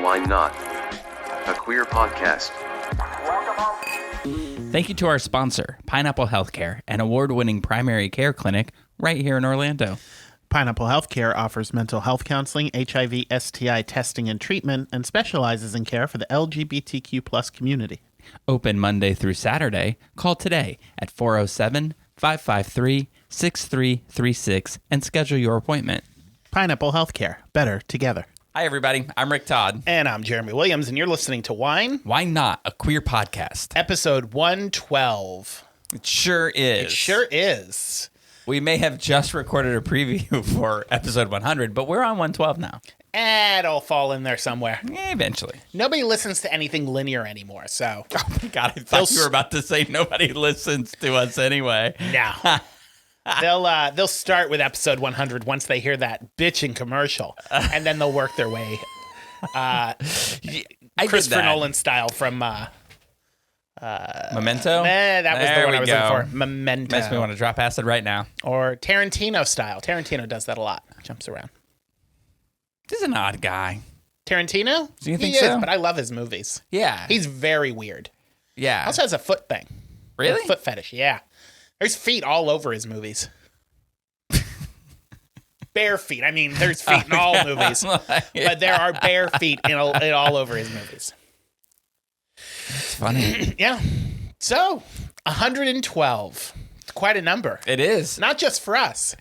Why Not? A queer podcast. Thank you to our sponsor, Pineapple Healthcare, an award-winning primary care clinic right here in Orlando. Pineapple Healthcare offers mental health counseling, HIV, STI testing and treatment, and specializes in care for the LGBTQ plus community. Open Monday through Saturday. Call today at 407-553-6336 and schedule your appointment. Pineapple Healthcare. Better together. Hi, everybody. I'm Rick Todd. And I'm Jeremy Williams, and you're listening to Wine, Why Not? A queer podcast. episode 112. It sure is. It sure is. We may have just recorded a preview for episode 100, but we're on 112 now. It'll fall in there somewhere. Eventually. Nobody listens to anything linear anymore, so. Oh, my God. I thought you were about to say nobody listens to us anyway. No. They'll start with episode 100 once they hear that bitchin' commercial, and then they'll work their way Christopher Nolan style from Memento? that was the one I was looking for. Memento. Makes me want to drop acid right now. Or Tarantino style. Tarantino does that a lot. Jumps around. He's an odd guy. Tarantino? Do you think he so? is, but I love his movies. Yeah. He's very weird. Yeah. Also has a foot thing. Really? A foot fetish, yeah. There's feet all over his movies. Bare feet. I mean, there's feet in all movies. But there are bare feet in all over his movies. It's funny. Yeah. So, 112. It's quite a number. It is. Not just for us,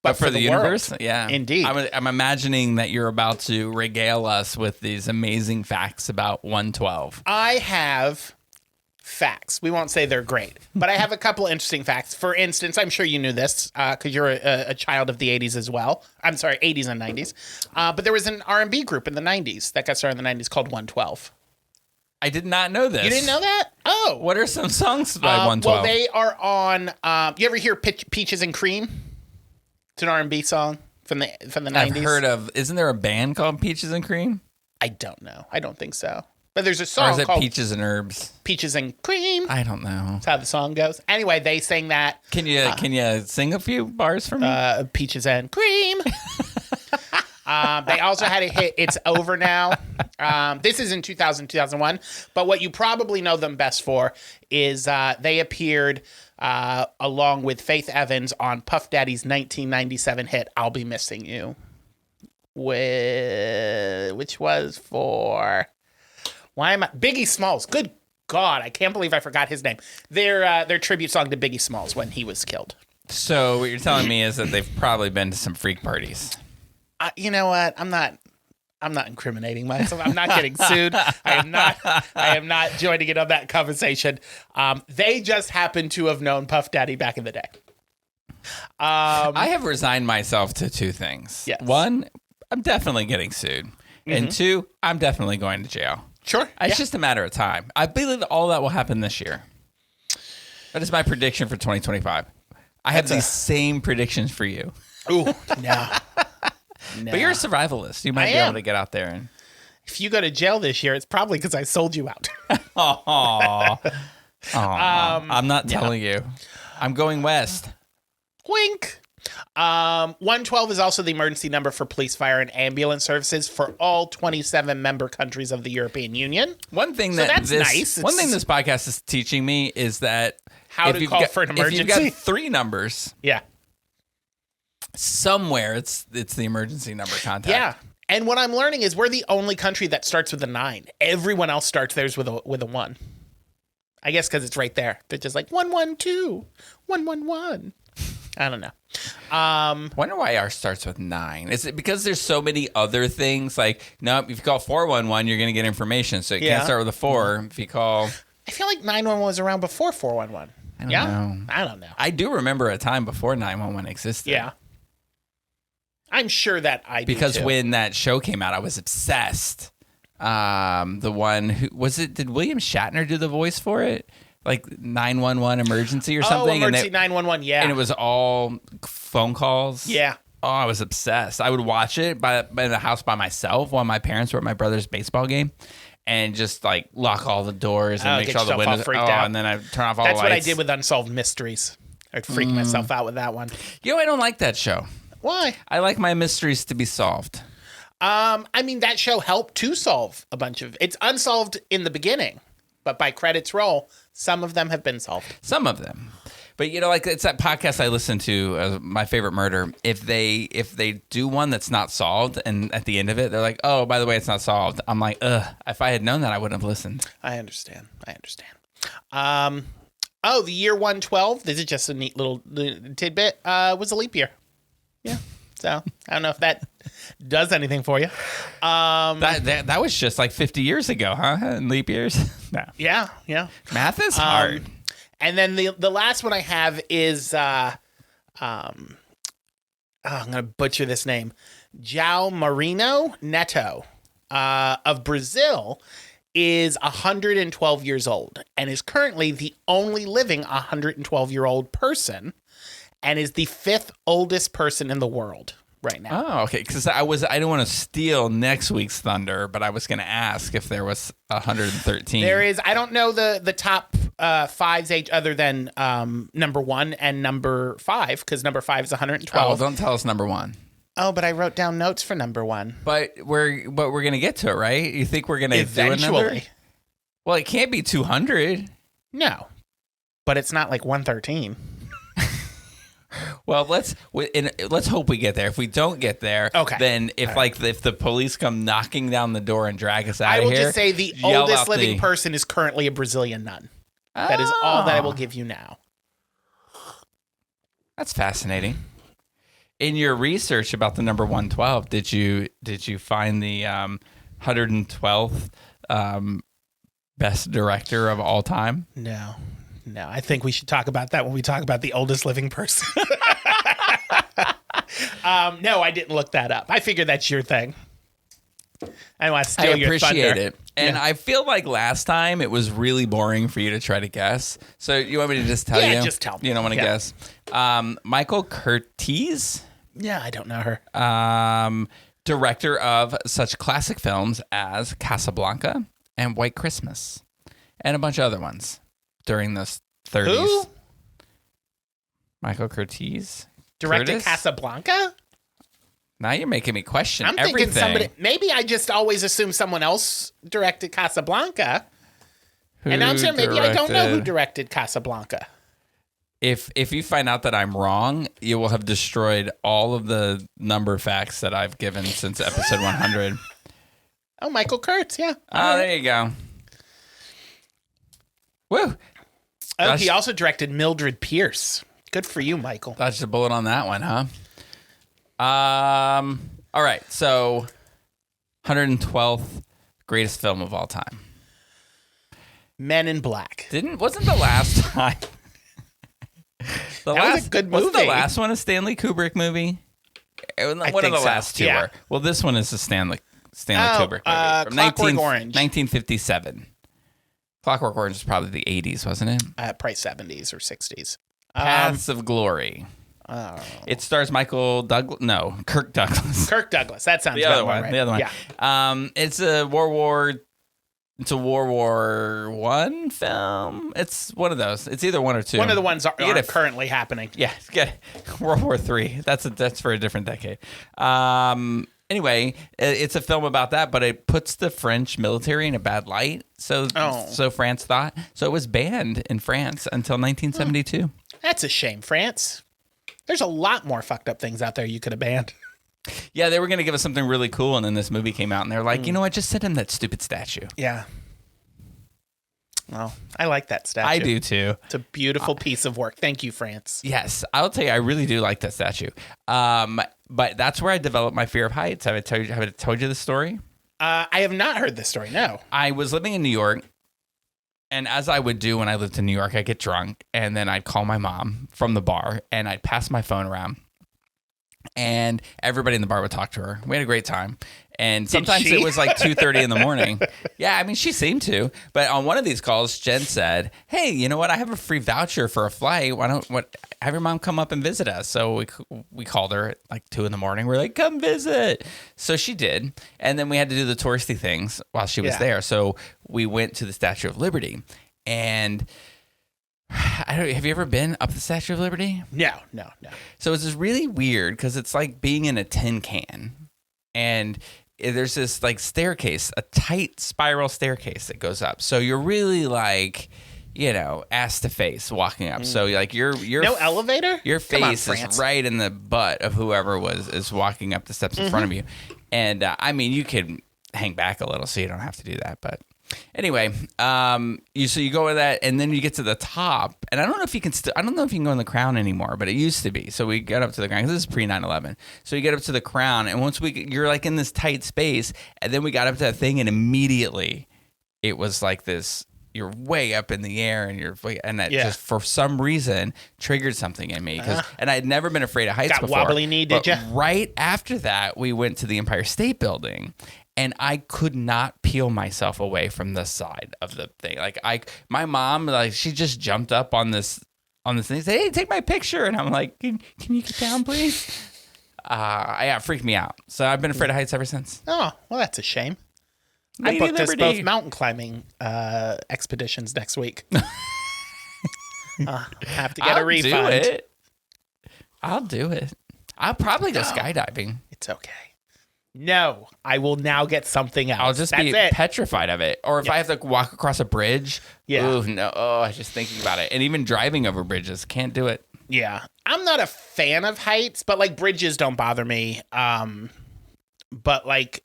But for the universe? world. Yeah. Indeed. I'm imagining that you're about to regale us with these amazing facts about 112. I have facts. We won't say they're great, but I have a couple interesting facts. For instance, I'm sure you knew this because you're a child of the 80s as well. I'm sorry, 80s and 90s. But there was an R&B group in the 90s that got started in the 90s called 112. I did not know this. You didn't know that? Oh. What are some songs by 112? Well, they are on. You ever hear Peaches and Cream? It's an R&B song from the 90s. I've heard of. Isn't there a band called Peaches and Cream? I don't know. I don't think so. But there's a song Or is it called Peaches and Herbs? Peaches and Cream. I don't know. That's how the song goes. Anyway, they sang that. Can you sing a few bars for me? Peaches and Cream. They also had a hit, It's Over Now. This is in 2000, 2001. But what you probably know them best for is they appeared along with Faith Evans on Puff Daddy's 1997 hit, I'll Be Missing You. Which was for... Biggie Smalls. Good God, I can't believe I forgot his name. Their tribute song to Biggie Smalls when he was killed. So what you're telling me is that they've probably been to some freak parties. You know what? I'm not incriminating myself. I'm not getting sued. I am not joining in on that conversation. They just happen to have known Puff Daddy back in the day. I have resigned myself to two things. Yes. One, I'm definitely getting sued. And two, I'm definitely going to jail. Sure. It's just a matter of time. I believe all that will happen this year. That is my prediction for 2025. I have these same predictions for you. Ooh, no. But you're a survivalist. You might be able to get out there and... If you go to jail this year, it's probably because I sold you out. I'm not telling you. I'm going west. Wink. 112 is also the emergency number for police, fire, and ambulance services for all 27 member countries of the European Union. One thing that's nice. One thing this podcast is teaching me is that how to call for an emergency. If you've got three numbers, yeah, somewhere it's the emergency number contact. Yeah, and what I'm learning is we're the only country that starts with a 9. Everyone else starts theirs with a 1. I guess because it's right there. They're just like 112, 111. I don't know. Wonder why ours starts with 9. Is it because there's so many other things? Like, no, if you call 411, you're going to get information. So it can't start with a 4. If you call... I feel like 911 was around before 411. I don't know. I don't know. I do remember a time before 911 existed. Yeah. I'm sure that I do because too. When that show came out, I was obsessed. The one who... Was it... Did William Shatner do the voice for it? Like 911 emergency or something. Oh, emergency 911, yeah. And it was all phone calls. Yeah. Oh, I was obsessed. I would watch it by the house by myself while my parents were at my brother's baseball game, and just like lock all the doors and make sure all the windows. Out. And then I turn off all the lights. That's what I did with Unsolved Mysteries. I'd freak myself out with that one. I don't like that show. Why? I like my mysteries to be solved. I mean, that show helped to solve a bunch of. It's unsolved in the beginning, but by credits roll, some of them have been solved. Some of them. But like it's that podcast I listen to, My Favorite Murder. If they do one that's not solved, and at the end of it they're like, "Oh, by the way, it's not solved," I'm like, "Ugh." If I had known that, I wouldn't have listened. I understand. The year 112. This is just a neat little tidbit. Was a leap year. Yeah. So I don't know if that does anything for you. That was just like 50 years ago, huh? In leap years. No. Yeah. Math is hard. And then the last one I have is I'm gonna butcher this name. João Marino Neto of Brazil is 112 years old and is currently the only living 112-year-old person and is the 5th oldest person in the world right now. Oh, okay. Because I didn't want to steal next week's thunder, but I was going to ask if there was 113. There is. I don't know the top 5's age other than number 1 and number 5 because number 5 is 112. Oh, don't tell us number 1. Oh, but I wrote down notes for number 1. But we're going to get to it, right? You think we're going to do another? Eventually. Well, it can't be 200. No, but it's not like 113. Well, let's hope we get there. If we don't get there, okay. Then if the police come knocking down the door and drag us out of here, I will just say the oldest living person is currently a Brazilian nun. Oh. That is all that I will give you now. That's fascinating. In your research about the number 112, did you find the 112th best director of all time? No, I think we should talk about that when we talk about the oldest living person. No, I didn't look that up. I figured that's your thing. I don't want to steal your thunder. I appreciate it. And I feel like last time it was really boring for you to try to guess. So you want me to just tell you? Yeah, just tell me. You don't want to guess. Michael Curtiz? Yeah, I don't know her. Director of such classic films as Casablanca and White Christmas and a bunch of other ones during the 30s. Who? Michael Curtiz? Directed Curtis? Casablanca? Now you're making me question I'm everything. thinking somebody. Maybe I just always assume someone else directed Casablanca. And I'm saying maybe I don't know who directed Casablanca. If you find out that I'm wrong, you will have destroyed all of the number facts that I've given since episode 100. Oh, Michael Kurtz, yeah. Oh, there you go. Woo. Oh, he also directed Mildred Pierce. Good for you, Michael. Dodged a bullet on that one, huh? All right, so 112th greatest film of all time. Men in Black. Wasn't the last time? Was a good movie. Wasn't the last one a Stanley Kubrick movie? One of the last two were. Well, this one is a Stanley Kubrick movie from Clockwork Orange. 1957. Clockwork Orange is probably the 80s, wasn't it? Probably 70s or 60s. Paths of Glory. Oh. It stars Kirk Douglas. Kirk Douglas. That sounds the other one. right. The other one. Yeah. It's a World War One film. It's one of those. It's either one or two. One of the ones are currently happening. Yeah, get World War III. That's for a different decade. Anyway, it's a film about that, but it puts the French military in a bad light. So France thought. So it was banned in France until 1972. That's a shame, France. There's a lot more fucked up things out there you could have banned. Yeah, they were going to give us something really cool, and then this movie came out, and they're like, you know what? Just send him that stupid statue. Yeah. Well, I like that statue. I do, too. It's a beautiful piece of work. Thank you, France. Yes, I'll tell you, I really do like that statue. But that's where I developed my fear of heights. Have I told you this story? I have not heard this story, no. I was living in New York, and as I would do when I lived in New York, I'd get drunk, and then I'd call my mom from the bar, and I'd pass my phone around. And everybody in the bar would talk to her. We had a great time. And sometimes it was like 2:30 in the morning. Yeah, I mean, she seemed to. But on one of these calls, Jen said, hey, you know what? I have a free voucher for a flight. Why don't have your mom come up and visit us? So we called her at like 2 in the morning. We're like, come visit. So she did. And then we had to do the touristy things while she was there. So we went to the Statue of Liberty. And have you ever been up the Statue of Liberty? No. So it's just really weird because it's like being in a tin can. And there's this like staircase, a tight spiral staircase that goes up. So you're really like, ass to face walking up. So like your no elevator. Your Come on, face France. is right in the butt of whoever is walking up the steps in front of you. And I mean, you could hang back a little so you don't have to do that. But anyway, you go with that, and then you get to the top. And I don't know if you can I don't know if you can go in the crown anymore, but it used to be. So we got up to the crown. 'Cause this is pre 9/11. So you get up to the crown, and once you're like in this tight space, and then we got up to that thing, and immediately it was like this. You're way up in the air, and that just for some reason triggered something in me and I had never been afraid of heights Got before. wobbly knee, did you? Right after that, we went to the Empire State Building, and I could not peel myself away from the side of the thing. Like my mom, like she just jumped up on this thing, and said, "Hey, take my picture," and I'm like, "Can you get down, please?" It freaked me out. So I've been afraid of heights ever since. Oh, well, that's a shame. I Lady booked us Liberty. both mountain climbing expeditions next week. Have to get a refund. I'll do it. I'll probably go skydiving. It's okay. No, I will now get something else. I'll just That's be it. petrified of it. Or if I have to walk across a bridge. Yeah. Ooh, no. Oh, I was just thinking about it. And even driving over bridges. Can't do it. Yeah. I'm not a fan of heights, but like bridges don't bother me. But like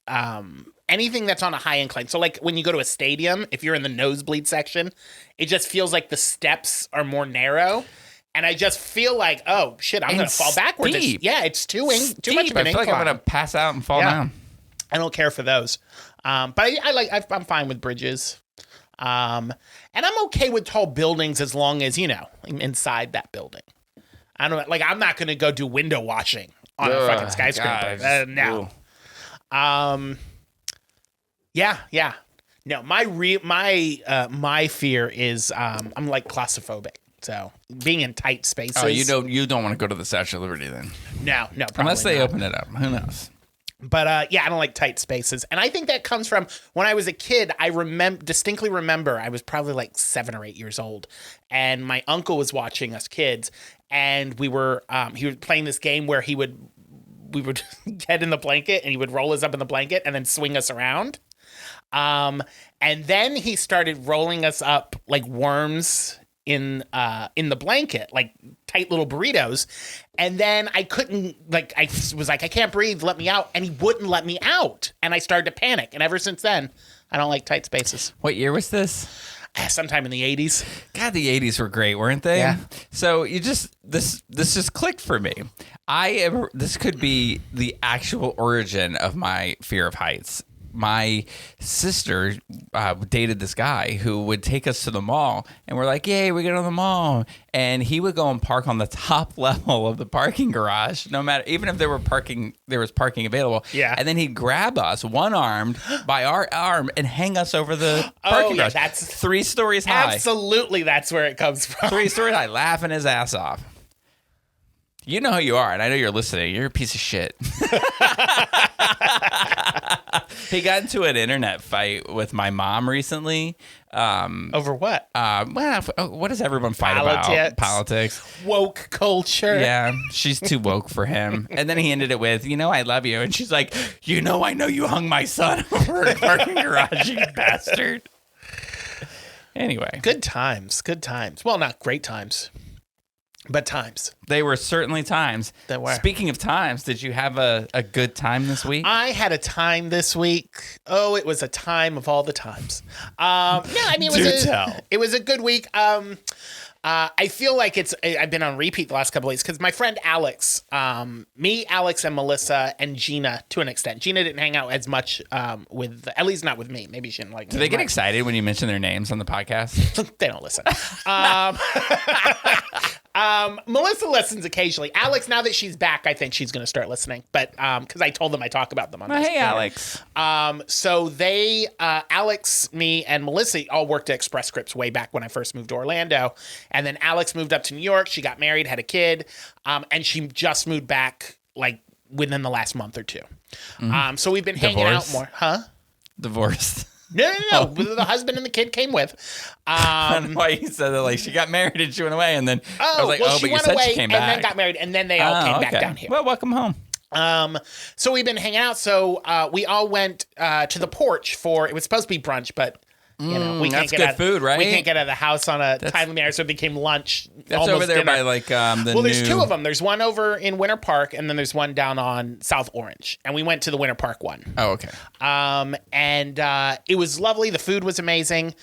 anything that's on a high incline. So like when you go to a stadium, if you're in the nosebleed section, it just feels like the steps are more narrow. And I just feel like, oh shit, I'm going to fall backwards. Steep. It's too much of an I feel like incline. I'm going to pass out and fall down. I don't care for those. But I'm fine with bridges. And I'm okay with tall buildings as long as, I'm inside that building. I'm not going to go do window washing on a fucking skyscraper. No. Yeah. No, my fear is, I'm like claustrophobic. So being in tight spaces. Oh, you don't want to go to the Statue of Liberty then? No, probably unless they not. open it up. Who knows? But I don't like tight spaces. And I think that comes from when I was a kid. I distinctly remember I was probably like 7 or 8 years old. And my uncle was watching us kids. And he was playing this game where we would get in the blanket and he would roll us up in the blanket and then swing us around. And then he started rolling us up like worms in the blanket, like tight little burritos. And then I couldn't, I was like, I can't breathe, let me out. And he wouldn't let me out. And I started to panic. And ever since then, I don't like tight spaces. What year was this? Sometime in the 80s. God, the 80s were great, weren't they? Yeah. So this just clicked for me. This could be the actual origin of my fear of heights. My sister dated this guy who would take us to the mall, and we're like, yay, we get on the mall. And he would go and park on the top level of the parking garage, even if there was parking available. Yeah. And then he'd grab us one-armed by our arm and hang us over the parking garage. That's 3 stories high. Absolutely, that's where it comes from. 3 stories high, laughing his ass off. You know who you are, and I know you're listening. You're a piece of shit. He got into an internet fight with my mom recently. Over what? What does everyone fight Politics. about? Politics. Woke culture. Yeah, she's too woke for him. And then he ended it with, I love you. And she's like, I know you hung my son over a parking garage, you bastard. Anyway. Good times. Well, not great times, but times. They were certainly times. They were. Speaking of times, did you have a good time this week? I had a time this week. Oh, it was a time of all the times. It was a good week. I feel like I've been on repeat the last couple of weeks because my friend Alex, me, Alex, and Melissa, and Gina to an extent. Gina didn't hang out as much at least not with me. Maybe she didn't like me. Do they get excited when you mention their names on the podcast? They don't listen. Melissa listens occasionally. Alex, now that she's back, I think she's going to start listening. But because I told them I talk about them on this. Hey, Alex. So they, Alex, me, and Melissa all worked at Express Scripts way back when I first moved to Orlando. And then Alex moved up to New York. She got married, had a kid, and she just moved back like within the last month or two. So we've been hanging out more. Huh? Divorced. No. The husband and the kid came with. I don't know why you said that. Like she got married and she went away, and then I was like, well, but she you went said away she came and back. then got married, and then they all came back down here. Well, welcome home. So we've been hanging out. So we all went to the porch for, it was supposed to be brunch, but you know, we can't that's get good out, food, right? We can't get out of the house on a timely manner, so it became lunch. That's almost over there dinner. by like the Well, there's new... two of them. There's one over in Winter Park, and then there's one down on South Orange. And we went to the Winter Park one. Oh, okay. And it was lovely. The food was amazing.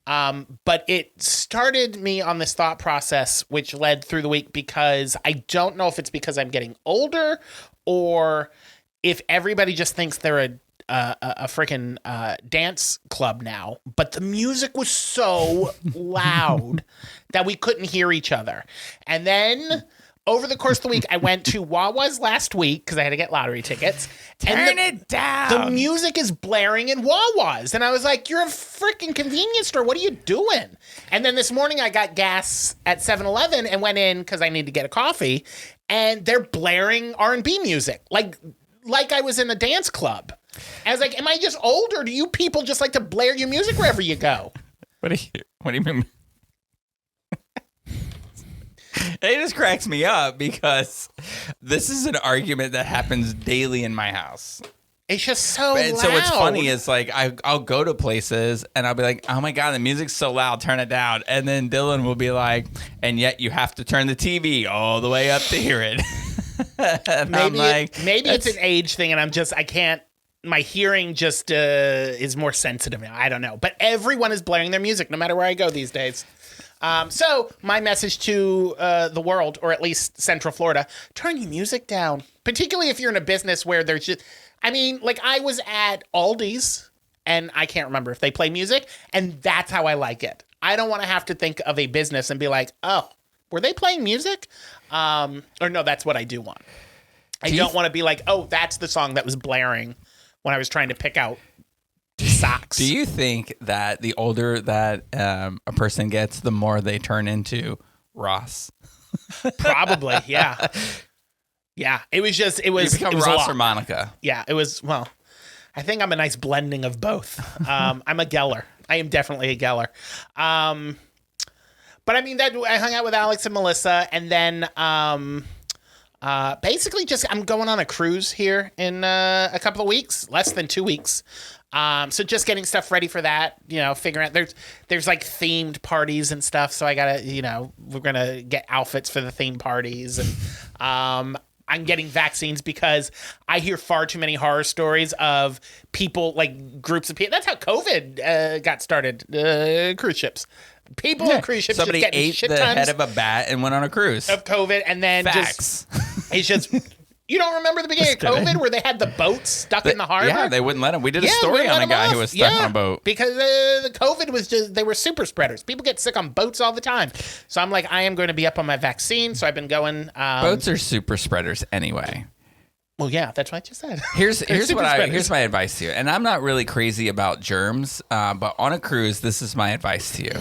But it started me on this thought process, which led through the week, because I don't know if it's because I'm getting older or if everybody just thinks they're a freaking dance club now, but the music was so loud that we couldn't hear each other. And then over the course of the week, I went to Wawa's last week because I had to get lottery tickets. Turn it down. The music is blaring in Wawa's. And I was like, you're a freaking convenience store. What are you doing? And then this morning I got gas at 7-Eleven and went in because I need to get a coffee. And they're blaring R&B music. Like I was in a dance club. I was like, am I just old, or do you people just like to blare your music wherever you go? What do you mean? It just cracks me up because this is an argument that happens daily in my house. It's just so And loud. so what's funny is like I'll go to places and I'll be like, oh my God, the music's so loud, turn it down. And then Dylan will be like, and yet you have to turn the TV all the way up to hear it. And I'm like, maybe it's an age thing, and I can't. My hearing just is more sensitive now. I don't know, but everyone is blaring their music no matter where I go these days. So my message to the world, or at least Central Florida, turn your music down. Particularly if you're in a business where there's just, I mean, like I was at Aldi's, and I can't remember if they play music, and that's how I like it. I don't want to have to think of a business and be like, oh, were they playing music? Or no, that's what I do want. I don't want to be like, oh, that's the song that was blaring when I was trying to pick out socks. do you think that the older that a person gets, the more they turn into Ross? Probably, yeah. Yeah, it was You become it was a Ross lot. or Monica? Yeah, it was, well, I think I'm a nice blending of both. I'm a Geller. I am definitely a Geller. But I mean, that I hung out with Alex and Melissa, and then basically just I'm going on a cruise here in a couple of weeks, less than 2 weeks. So just getting stuff ready for that, figuring out there's like themed parties and stuff. So I gotta, we're gonna get outfits for the theme parties, and I'm getting vaccines because I hear far too many horror stories of people, like groups of people. That's how COVID got started. Cruise ships. People on cruise ships Somebody just getting ate shit the tons head of a bat and went on a cruise. of COVID, and then Facts. it's just. You don't remember the beginning of COVID where they had the boats stuck in the harbor? Yeah, they wouldn't let him. We did a Yeah, story we on let a 'em guy off. who was stuck on a boat. Because the COVID was just, they were super spreaders. People get sick on boats all the time. So I'm like, I am going to be up on my vaccine. So I've been going. Boats are super spreaders anyway. Well, yeah, that's what I just said. Here's super spreaders. here's my advice to you. And I'm not really crazy about germs, but on a cruise, this is my advice to you.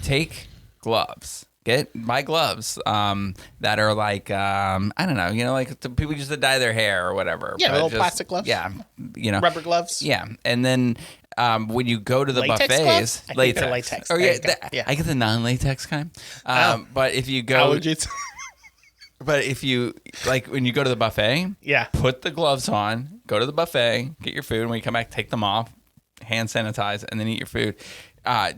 Take gloves. Buy gloves that are like I don't know, like the people used to dye their hair or whatever. Yeah, but little plastic gloves. Yeah, Rubber gloves. Yeah, and then when you go to the Latex buffets, gloves? I hate the latex. Oh There yeah, you go. Yeah. I get the non-latex kind. But if you go, Allergies. but if you like when you go to the buffet, Yeah. put the gloves on, go to the buffet, get your food, and when you come back, take them off, hand sanitize, and then eat your food.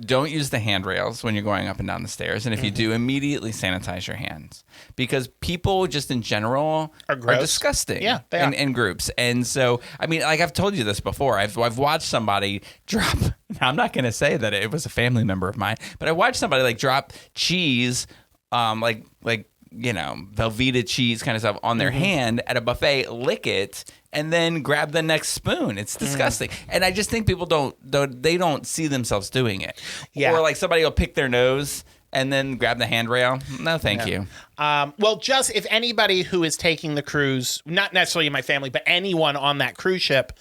Don't use the handrails when you're going up and down the stairs. And if you do, immediately sanitize your hands. Because people just in general Are are gross. disgusting Yeah, they are. in groups. And so, I mean, like I've told you this before. I've watched somebody drop, now I'm not going to say that it was a family member of mine, but I watched somebody like drop cheese, like Velveeta cheese kind of stuff on their hand at a buffet, lick it, and then grab the next spoon. It's disgusting. And I just think people don't see themselves doing it. Yeah. Or like somebody will pick their nose and then grab the handrail. No, thank you. Well, just if anybody who is taking the cruise, not necessarily my family, but anyone on that cruise ship,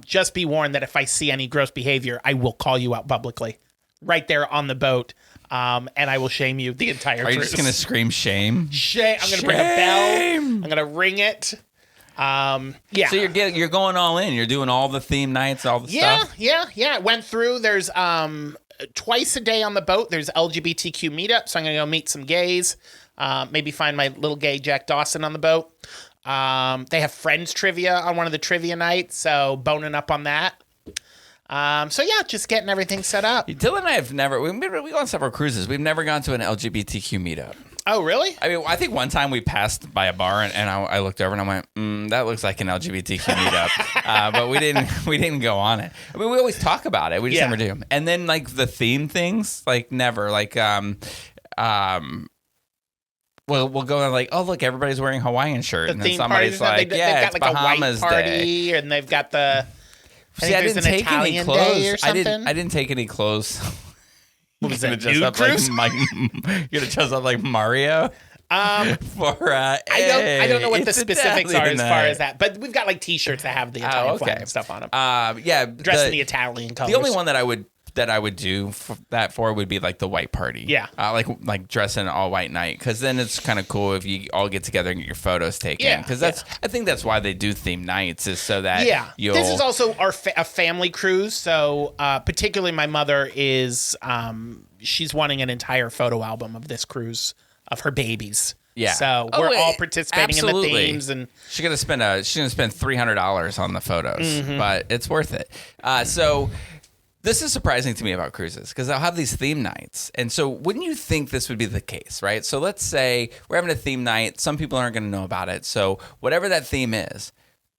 just be warned that if I see any gross behavior, I will call you out publicly right there on the boat. And I will shame you the entire Are you cruise. just going to scream shame? Shame. I'm going to bring a bell. I'm going to ring it. Yeah. So you're going all in. You're doing all the theme nights, all the stuff. Yeah. Went through. There's twice a day on the boat. There's LGBTQ meetup, so I'm gonna go meet some gays. Maybe find my little gay Jack Dawson on the boat. They have Friends trivia on one of the trivia nights, so boning up on that. So yeah, just getting everything set up. Dylan and I have never. We go on several cruises. We've never gone to an LGBTQ meetup. Oh, really? I mean, I think one time we passed by a bar and I looked over and I went, that looks like an LGBTQ meetup, but we didn't go on it. I mean, we always talk about it, we just never do. And then like the theme things, like never. Like we'll go and like, oh look, everybody's wearing a Hawaiian shirt, The and then theme somebody's parties, like, they've yeah, got it's like Bahamas a white party, Day. and they've got the. See, I didn't take any Italian clothes. Day or something. I didn't take any clothes. What was You're that, gonna dress nude up like cruise? you're gonna dress up like Mario. For I don't know what the specifics are as far as that. that, but we've got like T-shirts that have the Italian flag and stuff on them. Yeah, Dressed in the Italian colors. The only one that I would do that for would be like the white party. Yeah. Like dress in all white night, because then it's kind of cool if you all get together and get your photos taken. Yeah, Because I think that's why they do theme nights, is so that you'll. This is also a family cruise, so particularly my mother is she's wanting an entire photo album of this cruise of her babies. Yeah. So we're all participating in the themes, and she's gonna spend $300 on the photos, Mm-hmm. but it's worth it. So this is surprising to me about cruises, because I'll have these theme nights, and so wouldn't you think this would be the case, right? So let's say we're having a theme night. Some people aren't going to know about it, so whatever that theme is,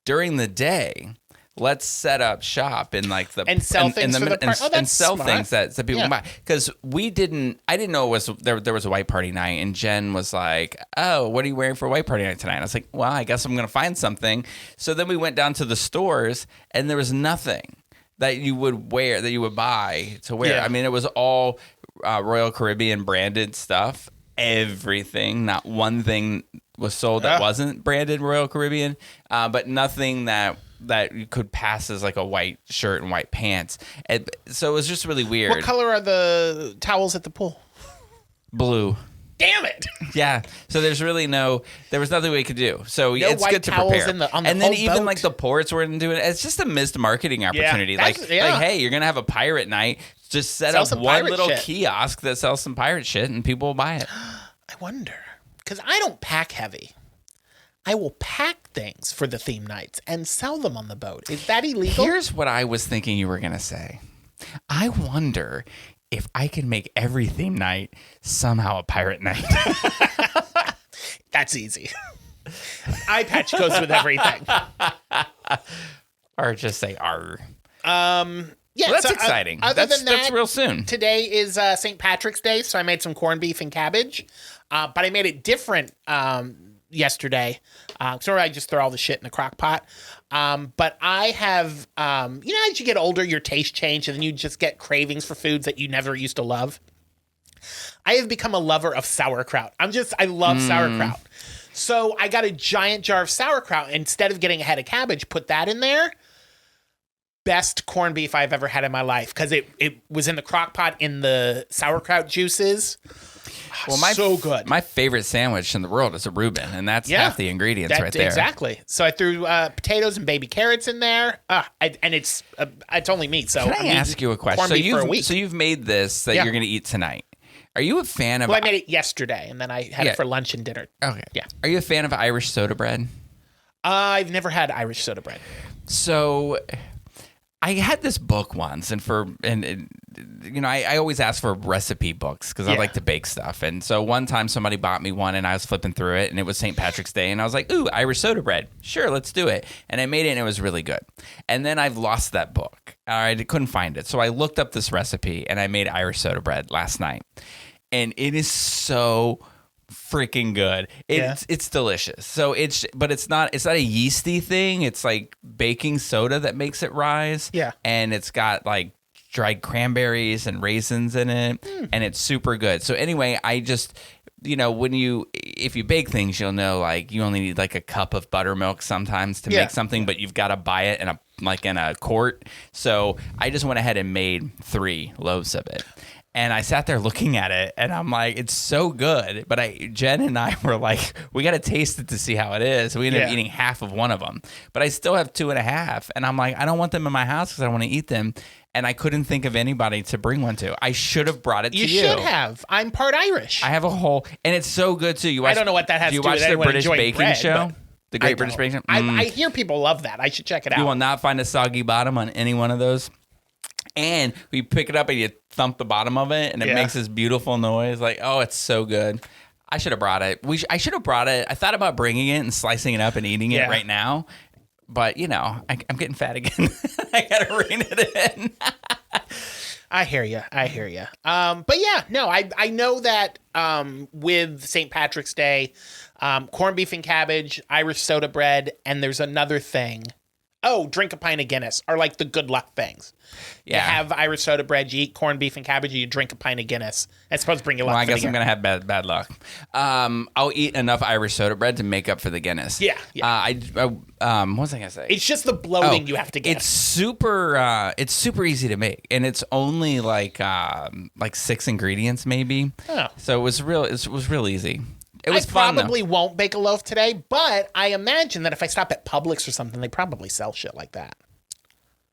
during the day, let's set up shop in like the And sell things for the party. Oh, and that's sell smart. things that people Yeah. can buy. Because I didn't know it was there was a white party night, and Jen was like, "Oh, what are you wearing for a white party night tonight?" And I was like, "Well, I guess I'm gonna find something." So then we went down to the stores, and there was nothing that you would buy to wear. Yeah. I mean, it was all Royal Caribbean branded stuff. Everything, not one thing was sold that wasn't branded Royal Caribbean, but nothing that you could pass as like a white shirt and white pants. So it was just really weird. what color are the towels at the pool? Blue. Damn it! Yeah. So there was nothing we could do. So No it's white good to towels prepare. on the And then whole even boat? like the ports weren't doing it. It's just a missed marketing opportunity. Like, hey, you're gonna have a pirate night. Just set Sell up some one pirate little shit. kiosk that sells some pirate shit, and people will buy it. I wonder, because I don't pack heavy. I will pack things for the theme nights and sell them on the boat. Is that illegal? Here's what I was thinking you were gonna say. I wonder if I can make every theme night somehow a pirate night. That's easy. Eye patch goes with everything. Or just say "arr." Yeah, Well, that's so, exciting. Other That's than that, real soon. Today is St. Patrick's Day, so I made some corned beef and cabbage. But I made it different yesterday. So I just throw all the shit in a crock pot. But I have, as you get older, your taste change, and then you just get cravings for foods that you never used to love. I have become a lover of sauerkraut. I love sauerkraut. So I got a giant jar of sauerkraut. Instead of getting a head of cabbage, put that in there. Best corned beef I've ever had in my life, because it was in the crock pot in the sauerkraut juices. Well, So good. My favorite sandwich in the world is a Reuben, and that's half the ingredients right there. Exactly. So I threw potatoes and baby carrots in there, and it's only meat. So Can I ask you a question? corned beef for a week. So you've made this that Yeah. you're going to eat tonight. Are you a fan of? Well, I made it yesterday, and then I had it for lunch and dinner. Okay. Yeah. Are you a fan of Irish soda bread? I've never had Irish soda bread. So I had this book once, I always ask for recipe books because I like to bake stuff. And so one time somebody bought me one, and I was flipping through it, and it was St. Patrick's Day, and I was like, "Ooh, Irish soda bread. Sure, let's do it." And I made it, and it was really good. And then I've lost that book. I couldn't find it, so I looked up this recipe, and I made Irish soda bread last night, and it is so freaking good. It's delicious. So it's not a yeasty thing. It's like baking soda that makes it rise. Yeah. And it's got like dried cranberries and raisins in it, and it's super good. So anyway, I just if you bake things, you'll know like you only need like a cup of buttermilk sometimes to make something, but you've got to buy it in a quart. So I just went ahead and made 3 loaves of it. And I sat there looking at it, and I'm like, it's so good. But Jen and I were like, we got to taste it to see how it is. We ended up eating half of one of them. But I still have 2.5. And I'm like, I don't want them in my house because I don't want to eat them. And I couldn't think of anybody to bring one to. I should have brought it to you. You should have. I'm part Irish. I have a whole, and it's so good too. I don't know what that has to do with Do you watch the anyone British enjoying baking bread, show? but- The Great British Baking Show? I hear people love that. I should check it out. You will not find a soggy bottom on any one of those. And you pick it up and you thump the bottom of it, and it makes this beautiful noise. Like, oh, it's so good. I should have brought it. I should have brought it. I thought about bringing it and slicing it up and eating it right now. But, I'm getting fat again. I got to rein it in. I hear you. But yeah, no, I know that with St. Patrick's Day, corned beef and cabbage, Irish soda bread, and there's another thing. Oh, drink a pint of Guinness are like the good luck things. Yeah. You have Irish soda bread, you eat corned beef and cabbage, you drink a pint of Guinness. It's supposed to bring you luck. Well, I guess I'm going to have bad luck. I'll eat enough Irish soda bread to make up for the Guinness. Yeah. What was I going to say? It's just the bloating you have to get. It's super easy to make, and it's only like 6 ingredients maybe. Oh. So it was real easy. It was I fun, probably won't bake a loaf today, but I imagine that if I stop at Publix or something, they probably sell shit like that.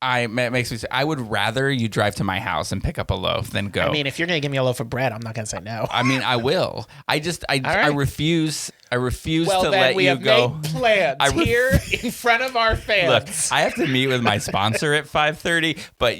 It makes me say, I would rather you drive to my house and pick up a loaf than go. I mean, if you're going to give me a loaf of bread, I'm not going to say no. I mean, I will. I refuse to Well, then let we you have go. made plans here in front of our Look, fans. I have to meet with my sponsor at 5:30, but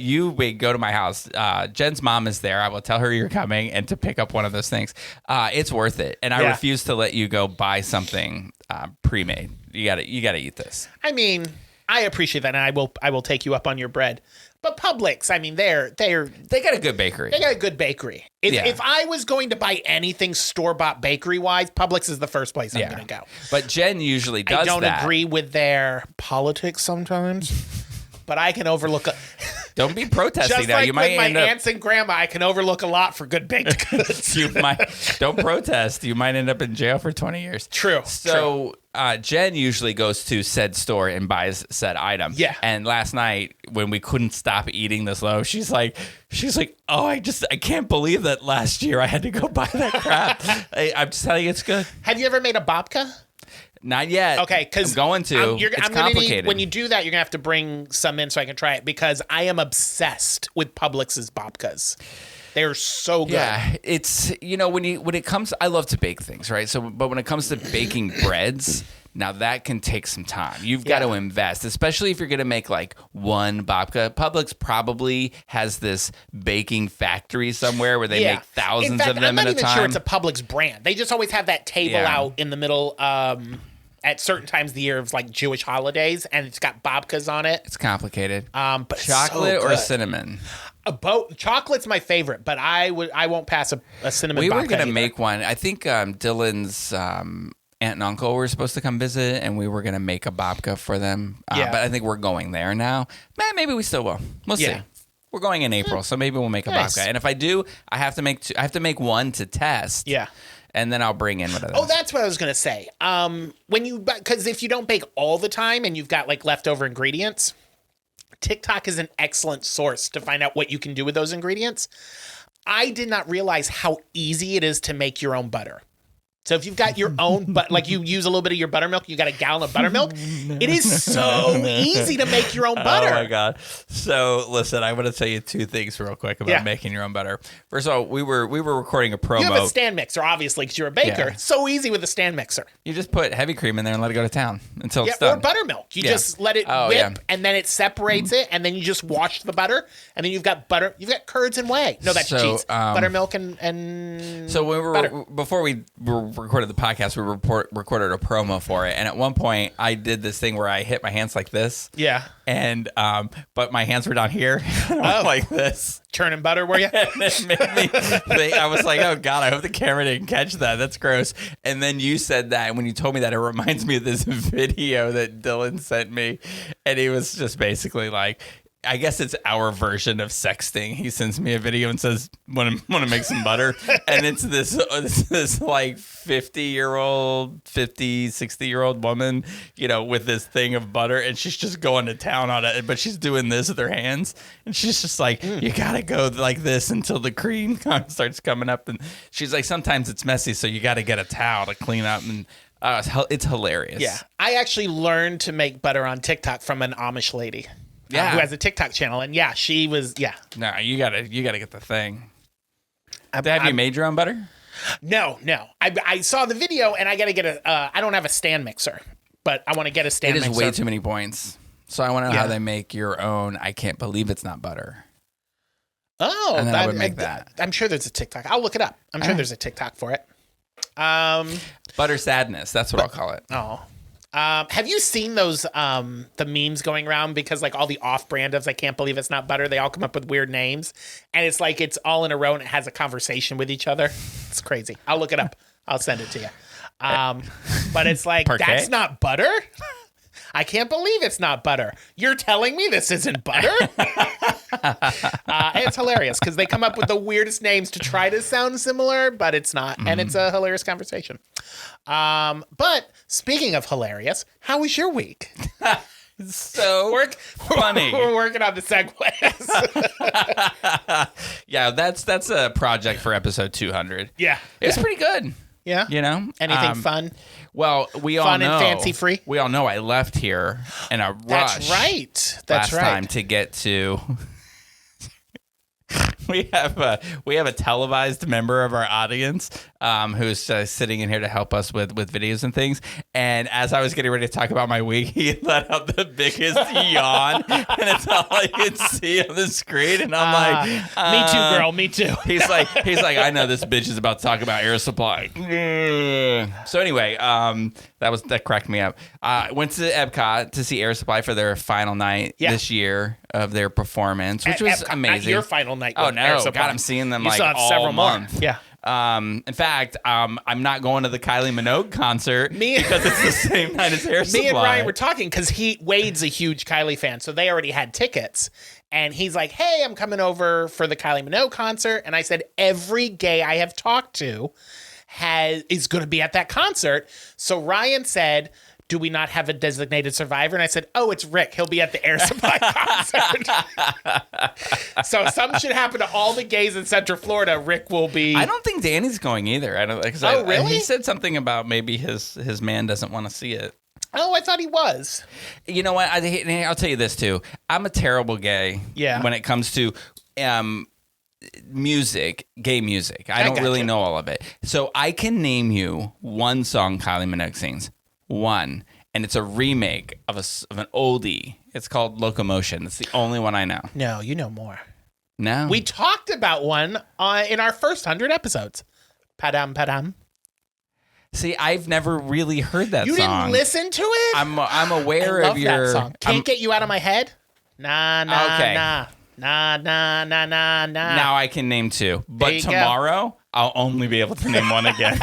go to my house. Jen's mom is there. I will tell her you're coming and to pick up one of those things. It's worth it. And I refuse to let you go buy something pre-made. You gotta eat this. I mean, I appreciate that, and I will take you up on your bread. But Publix, I mean, they got a good bakery. They got a good bakery. If I was going to buy anything store-bought bakery-wise, Publix is the first place I'm going to go. But Jen usually does that. I don't agree with their politics sometimes, but I can overlook Don't be protesting just now. like You might with my end up. aunts and grandma, I can overlook a lot for good baked goods. Don't protest. You might end up in jail for 20 years. True. So Jen usually goes to said store and buys said item. Yeah. And last night when we couldn't stop eating this loaf, she's like, oh, I can't believe that last year I had to go buy that crap. I'm just telling you, it's good. Have you ever made a babka? Not yet. Okay, because I'm going to. It's complicated. When you do that, you're gonna have to bring some in so I can try it because I am obsessed with Publix's babkas. They're so good. Yeah, it's when it comes, I love to bake things, right? So, but when it comes to baking breads, now that can take some time. You've got to invest, especially if you're gonna make like one babka. Publix probably has this baking factory somewhere where they make thousands of them I'm not at a even time. sure it's a Publix brand. They just always have that table out in the middle. At certain times of the year of like Jewish holidays, and it's got babkas on it. It's complicated. But Chocolate it's so or good. cinnamon? Chocolate's my favorite, but I won't pass a cinnamon. We were babka gonna either. make one. I think Dylan's aunt and uncle were supposed to come visit, and we were gonna make a babka for them. But I think we're going there now. Maybe we still will. We'll see. We're going in April, so maybe we'll make a babka. And if I do, I have to make I have to make one to test. Yeah. And then I'll bring in whatever. Oh, that's what I was gonna say. Because if you don't bake all the time and you've got like leftover ingredients, TikTok is an excellent source to find out what you can do with those ingredients. I did not realize how easy it is to make your own butter. So if you've got your own, but like you use a little bit of your buttermilk, you got a gallon of buttermilk. It is so easy to make your own butter. Oh my god! So listen, I'm going to tell you two things real quick about making your own butter. First of all, we were recording a promo. You have a stand mixer, obviously, because you're a baker. Yeah. So easy with a stand mixer. You just put heavy cream in there and let it go to town until it's done. Or buttermilk. You just let it whip, and then it separates it, and then you just wash the butter, and then you've got butter. You've got curds and whey. No, that's cheese. Buttermilk and so when we butter. were before we recorded the podcast, we recorded a promo for it, and at one point I did this thing where I hit my hands like this. Yeah. And but my hands were down here, like this. Churning butter, were you? And it made me think, I was like, oh God, I hope the camera didn't catch that. That's gross. And then you said that, and when you told me that, it reminds me of this video that Dylan sent me, and he was just basically like, I guess it's our version of sexting. He sends me a video and says, want to make some butter? And it's this like 60-year-old woman, with this thing of butter, and she's just going to town on it, but she's doing this with her hands, and she's just like, you gotta go like this until the cream starts coming up, and she's like, sometimes it's messy, so you gotta get a towel to clean up, and it's hilarious. Yeah. I actually learned to make butter on TikTok from an Amish lady. Who has a TikTok channel, and she was. No, you gotta get the thing. Have you made your own butter? No. I saw the video, and I gotta get I don't have a stand mixer, but I want to get a stand It is mixer. way too many points. So I want to know Yeah. how they make your own. I can't believe it's not butter. Oh, And then I would make that. I'm sure there's a TikTok. I'll look it up. I'm sure there's a TikTok for it. Butter sadness. That's what I'll call it. Oh. Have you seen those the memes going around because like all the off-brand of I can't believe it's not butter, they all come up with weird names and it's like it's all in a row and it has a conversation with each other. It's crazy. I'll look it up. I'll send it to you. But it's like Parquet? that's not butter? I can't believe it's not butter. You're telling me this isn't butter? It's hilarious because they come up with the weirdest names to try to sound similar, but it's not. And it's a hilarious conversation. But speaking of hilarious, how was your week? So funny. We're working on the segues. Yeah, that's a project for episode 200. Yeah. It's pretty good. Yeah. You know? Anything fun? Well, we all Fun know. and fancy-free? We all know I left here in a rush. That's right. That's last right. time to get to. We have a televised member of our audience who's sitting in here to help us with videos and things. And as I was getting ready to talk about my week, he let out the biggest yawn, and it's all I could see on the screen. And I'm like, me too, girl. Me too. He's like, I know this bitch is about to talk about Air Supply. So anyway, that cracked me up. Went to Epcot to see Air Supply for their final night this year of their performance, which was Epcot, amazing. not your final night. Oh with no, Air God, Supply. I'm seeing them You like still have all several more. month. Yeah. In fact, I'm not going to the Kylie Minogue concert Me- because it's the same night as Air Supply. Me and Ryan were talking because Wade's a huge Kylie fan, so they already had tickets. And he's like, "Hey, I'm coming over for the Kylie Minogue concert." And I said, "Every gay I have talked to is going to be at that concert." So Ryan said, "Do we not have a designated survivor?" And I said, "Oh, it's Rick. He'll be at the Air Supply concert." So something should happen to all the gays in Central Florida. Rick will be. I don't think Danny's going either. I don't. Oh, really? He said something about maybe his man doesn't want to see it. Oh, I thought he was. You know what? I'll tell you this too. I'm a terrible gay. Yeah. When it comes to music, gay music, I don't gotcha. really know all of it. So I can name you one song Kylie Minogue sings. One, and it's a remake of an oldie. It's called Locomotion. It's the only one I know. No, you know more. No, We talked about one in our first 100 episodes. Padam, padam. see. I've never really heard that You song. didn't listen to it? I'm aware I love of your. that song. Can't I'm- get you out of my head? Nah, nah, Okay. nah. Nah, nah, nah, nah, nah. Now I can name two, but you go. tomorrow I'll only be able to name one again.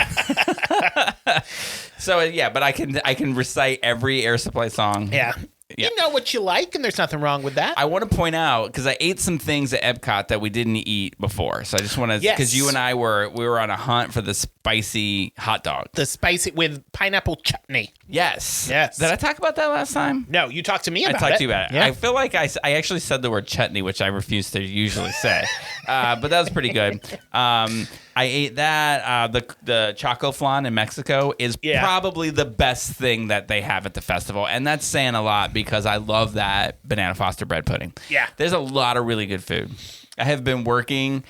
So yeah, but I can recite every Air Supply song. Yeah. Yeah. You know what you like, and there's nothing wrong with that. I want to point out because I ate some things at Epcot that we didn't eat before. So I just want to Yes. because you and I were on a hunt for the spicy hot dog. The spicy with pineapple chutney. Yes. Yes. Did I talk about that last time? No, you talked to me I about it. talked to you about it. Yeah. I feel like I actually said the word chutney, which I refuse to usually say. But that was pretty good. I ate that. The Choco Flan in Mexico is probably the best thing that they have at the festival. And that's saying a lot because I love that banana foster bread pudding. Yeah. There's a lot of really good food. I have been working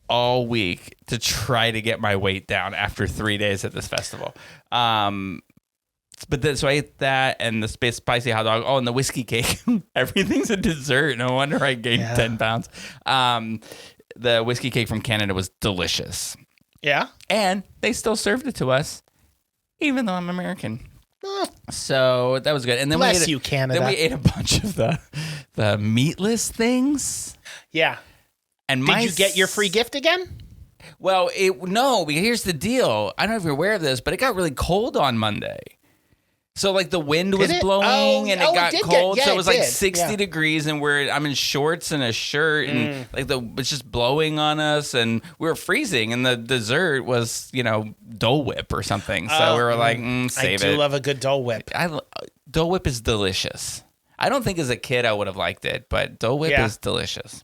all week to try to get my weight down after 3 days at this festival. But then, so I ate that and the spicy hot dog. Oh, and the whiskey cake. Everything's a dessert. No wonder I gained 10 pounds. The whiskey cake from Canada was delicious. Yeah. And they still served it to us, even though I'm American. Oh, So that was good. And then bless we ate, you, Canada. Then we ate a bunch of the meatless things. Yeah. And Did you get your free gift again? Well, no, because here's the deal. I don't know if you're aware of this, but it got really cold on Monday. So like the wind was it? blowing and it got did cold. yeah, so it was like did. 60 Yeah. degrees and I'm in shorts and a shirt and like it's just blowing on us and we were freezing and the dessert was, Dole Whip or something. So we were like, save I do it. love a good Dole Whip. Dole Whip is delicious. I don't think as a kid I would have liked it, but Dole Whip Yeah. is delicious.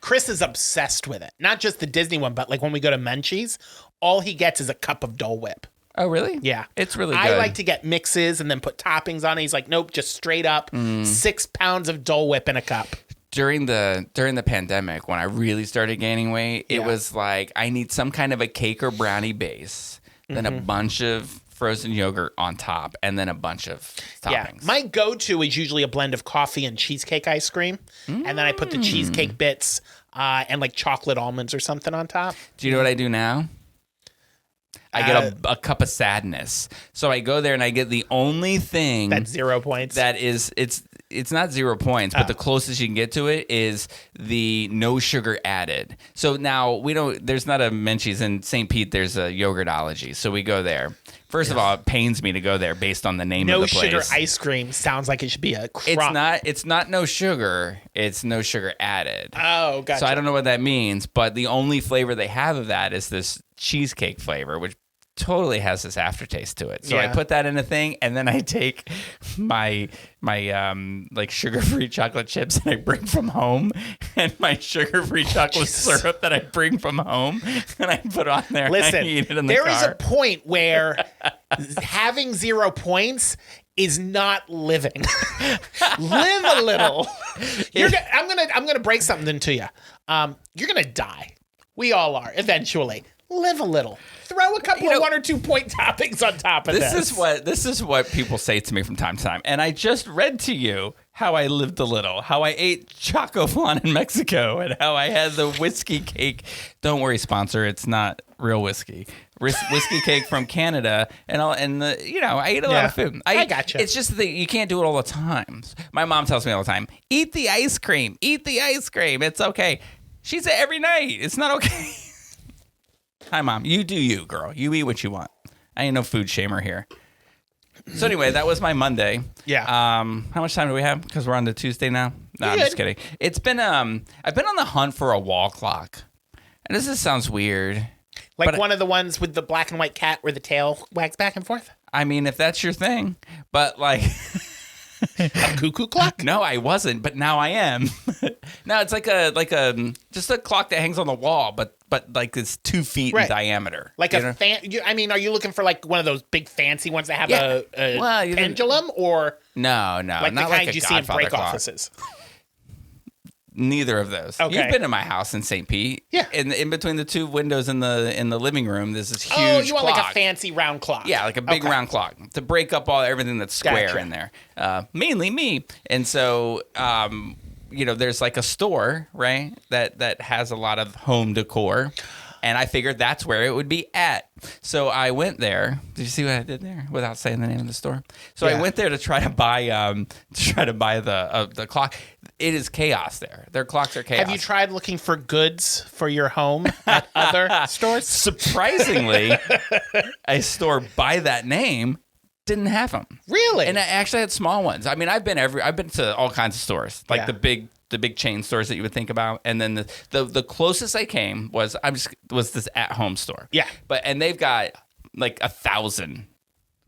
Chris is obsessed with it. Not just the Disney one, but like when we go to Menchie's, all he gets is a cup of Dole Whip. Oh, really? Yeah. It's really good. I like to get mixes and then put toppings on it. He's like, nope, just straight up 6 pounds of Dole Whip in a cup. During the pandemic, when I really started gaining weight, it was like I need some kind of a cake or brownie base, then a bunch of frozen yogurt on top, and then a bunch of Yeah, toppings. my go-to is usually a blend of coffee and cheesecake ice cream, and then I put the cheesecake bits and like chocolate almonds or something on top. Do you know what I do now? I get a cup of sadness. So I go there and I get the only thing That's 0 points. that is it's not 0 points, but the closest you can get to it is the no sugar added. So now there's not a Menchie's in St. Pete, there's a Yogurtology. So we go there. First of all, it pains me to go there based on the name of no the place. sugar ice cream sounds like it should be a crop. It's not no sugar, it's no sugar added. Oh, gotcha. So I don't know what that means, but the only flavor they have of that is this cheesecake flavor, which totally has this aftertaste to it. So I Yeah. put that in a thing, and then I take my like sugar-free chocolate chips that I bring from home, and my sugar-free chocolate syrup that I bring from home, and I put on there. Listen, and I eat it in the there is car. a point where having 0 points is not living. Live a little. I'm gonna break something to you. You're gonna die. We all are eventually. Live a little. Throw a couple of 1 or 2 point toppings on top of this. This is what people say to me from time to time. And I just read to you how I lived a little, how I ate Choco Flan in Mexico, and how I had the whiskey cake. Don't worry, sponsor, it's not real whiskey. Whiskey cake from Canada, I ate a lot of food. I gotcha. It's just that you can't do it all the time. My mom tells me all the time, eat the ice cream. Eat the ice cream. It's okay. She said every night. It's not okay. Hi, Mom. You do you, girl. You eat what you want. I ain't no food shamer here. So anyway, that was my Monday. Yeah. How much time do we have? Because we're on to Tuesday now. No, I'm just kidding. It's been I've been on the hunt for a wall clock, and this sounds weird. Like but one of the ones with the black and white cat where the tail wags back and forth. I mean, if that's your thing, but like. A cuckoo clock? No, I wasn't, but now I am. No, it's like a just a clock that hangs on the wall, but like it's 2 feet in diameter. Like a are you looking for like one of those big fancy ones that have a pendulum or No, like not the kind like a you see in Godfather break clock. offices? Neither of those. Okay. You've been to my house in St. Pete. Yeah. In between the two windows in the living room, there's this huge Oh, you want clock. like a fancy round clock? Yeah, like a big round clock to break up everything that's square Gotcha. in there. Mainly me. And so, there's like a store, right, that has a lot of home decor. And I figured that's where it would be at. So I went there. Did you see what I did there without saying the name of the store? So I went there to try to buy the clock. It is chaos there. Their clocks are chaos. Have you tried looking for goods for your home at other stores? Surprisingly, a store by that name didn't have them. Really? And I actually had small ones. I mean, I've been to all kinds of stores, like the big chain stores that you would think about. And then the closest I came was this at-home store. Yeah. And they've got like 1,000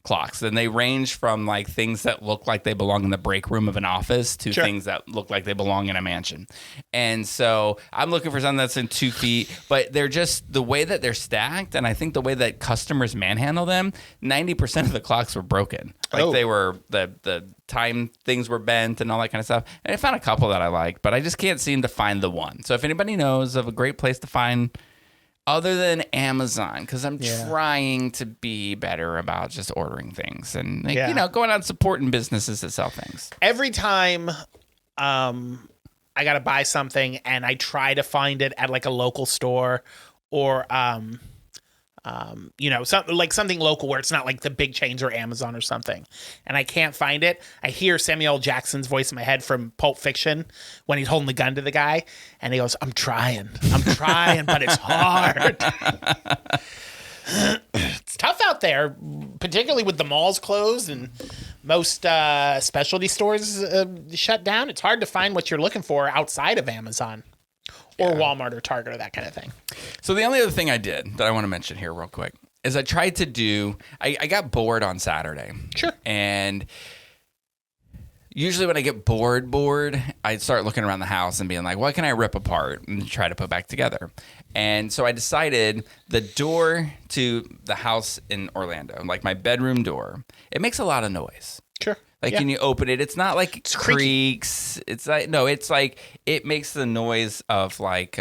clocks, and they range from like things that look like they belong in the break room of an office to things that look like they belong in a mansion. And so I'm looking for something that's in 2 feet, but they're just the way that they're stacked, and I think the way that customers manhandle them, 90% of the clocks were broken. Like they were the time things were bent and all that kind of stuff. And I found a couple that I liked, but I just can't seem to find the one. So if anybody knows of a great place to find other than Amazon, because I'm trying to be better about just ordering things and going out supporting businesses that sell things. Every time I got to buy something and I try to find it at like a local store or something local where it's not like the big chains or Amazon or something, and I can't find it, I hear Samuel L. Jackson's voice in my head from Pulp Fiction when he's holding the gun to the guy, and he goes, I'm trying, but it's hard. It's tough out there, particularly with the malls closed and most specialty stores shut down. It's hard to find what you're looking for outside of Amazon or Walmart or Target or that kind of thing. So the only other thing I did that I want to mention here real quick is I tried to I got bored on Saturday. Sure. And usually when I get bored, I start looking around the house and being like, what can I rip apart and try to put back together? And so I decided the door to the house in Orlando, like my bedroom door, it makes a lot of noise. Sure. Like when you open it, it's not like it creaks. It's like, no, it's like, it makes the noise of like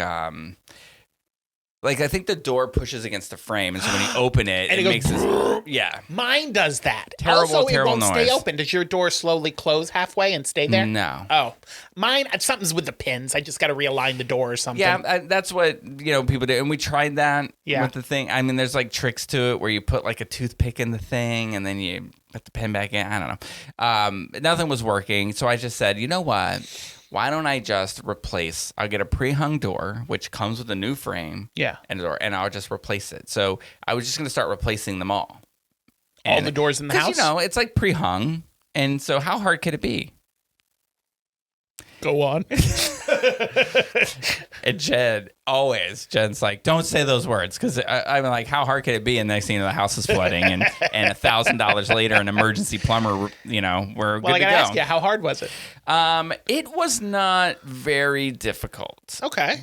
Like, I think the door pushes against the frame, and so when you open it, And it it goes makes this. Yeah. Mine does that. Terrible, also, terrible it won't noise. stay open. Does your door slowly close halfway and stay there? No. Oh, mine. Something's with the pins. I just got to realign the door or something. Yeah, that's what people do, and we tried that Yeah. with the thing. I mean, there's like tricks to it where you put like a toothpick in the thing, and then you put the pin back in. I don't know. Nothing was working, so I just said, you know what? Why don't I just replace? I'll get a pre-hung door, which comes with a new frame, Yeah. and a door, and I'll just replace it. So I was just going to start replacing them all. All the doors in the house? Because it's like pre-hung, and so how hard could it be? Go on. And Jen's like, don't say those words, because I'm like, how hard could it be? And next thing you know, the house is flooding, and $1,000 later, an emergency plumber, we're Well, good I to got go. to ask you, how hard was it? It was not very difficult, Okay.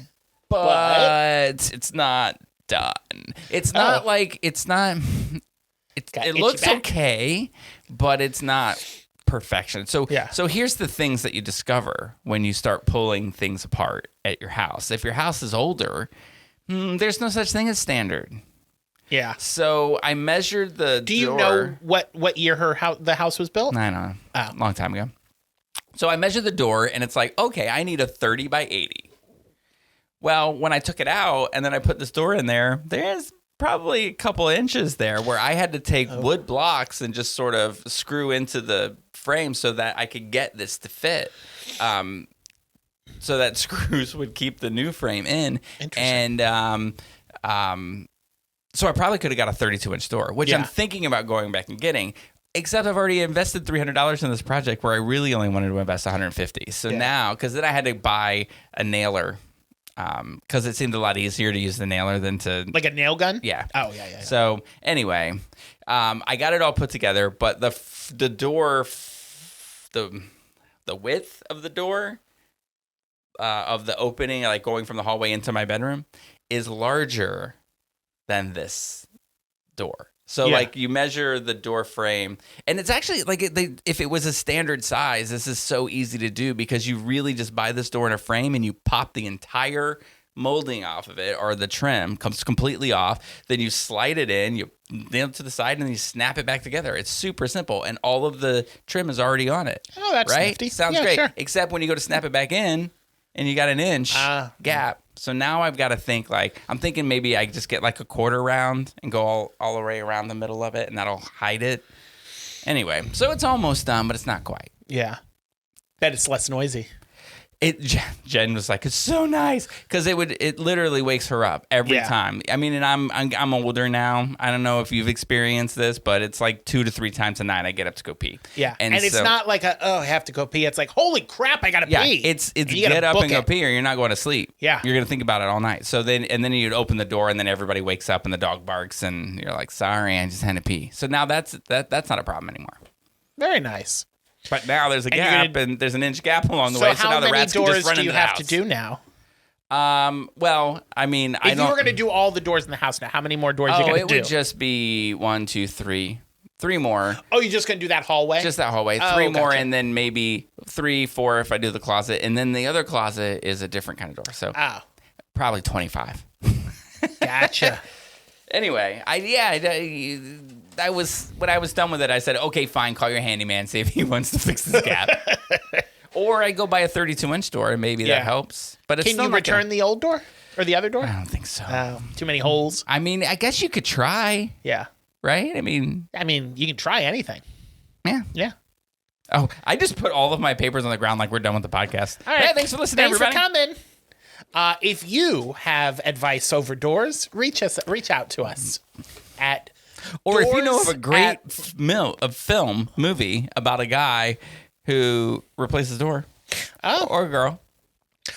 but it's not done. It's not like it Got looks itchy back. okay, but it's not perfection. So Yeah. so here's the things that you discover when you start pulling things apart at your house. If your house is older, there's no such thing as standard. Yeah. So I measured the Do you door. know what year the house was built? I know. Oh. A long time ago. So I measured the door, and it's like, okay, I need a 30 by 80. Well, when I took it out and then I put this door in there, there's probably a couple inches there where I had to take wood blocks and just sort of screw into the frame so that I could get this to fit. So that screws would keep the new frame in. Interesting. And so I probably could have got a 32-inch door, which I'm Yeah. thinking about going back and getting. Except I've already invested $300 in this project where I really only wanted to invest $150. So now, because then I had to buy a nailer, because it seemed a lot easier to use the nailer than to Like a nail gun? yeah. Oh, yeah. So anyway, I got it all put together, but the door, the width of the door, of the opening, like going from the hallway into my bedroom, is larger than this door. So Yeah. like you measure the door frame, and it's actually like if it was a standard size, this is so easy to do because you really just buy this door in a frame and you pop the entire molding off of it, or the trim comes completely off. Then you slide it in, you nail it to the side, and then you snap it back together. It's super simple, and all of the trim is already on it. Oh, that's right. nifty. Sounds Yeah, great. sure. Except when you go to snap it back in, and you got an inch gap. So now I've got to think I'm thinking maybe I just get like a quarter round and go all the way around the middle of it, and that'll hide it. Anyway, so it's almost done, but it's not quite. Yeah. Bet it's less noisy. Jen was like, it's so nice because it literally wakes her up every Yeah. time. I mean, and I'm older now. I don't know if you've experienced this, but it's like 2 to 3 times a night I get up to go pee. Yeah. And it's so- not like I have to go pee. It's like, holy crap, I got to Yeah, pee. it's And you gotta get up book and go it. pee, or you're not going to sleep. Yeah. You're gonna think about it all night. So then you'd open the door, and then everybody wakes up, and the dog barks, and you're like, sorry, I just had to pee. So now that's not a problem anymore. Very nice. But now there's a And you're gap, gonna- and there's an inch gap along the So way. So how now the many rats can doors just run do you into the have house. to do now? Well, I mean, I If don't. you were going to do all the doors in the house now, how many more doors you Oh, going it to do? would just be 1, 2, 3, 3 more. Oh, you're just going to do that hallway? Just that hallway. Oh, 3 more, gotcha. and then maybe 3, 4 if I do the closet, and then the other closet is a different kind of door. So Oh, probably 25. gotcha. Anyway, I was when I was done with it, I said, okay, fine, call your handyman, see if he wants to fix this gap. Or I go buy a 32-inch door, and maybe Yeah. that helps. But it's Can still you not return the old door or the other door? I don't think so. Too many holes. I mean, I guess you could try, Yeah. right? I mean, You can try anything. yeah. Yeah. Oh, I just put all of my papers on the ground like we're done with the podcast. All right. Hey, thanks for listening, Thanks everybody. for coming. If you have advice over doors, reach out to us at Or if you know of doors a great at- movie about a guy who replaces a door, or a girl,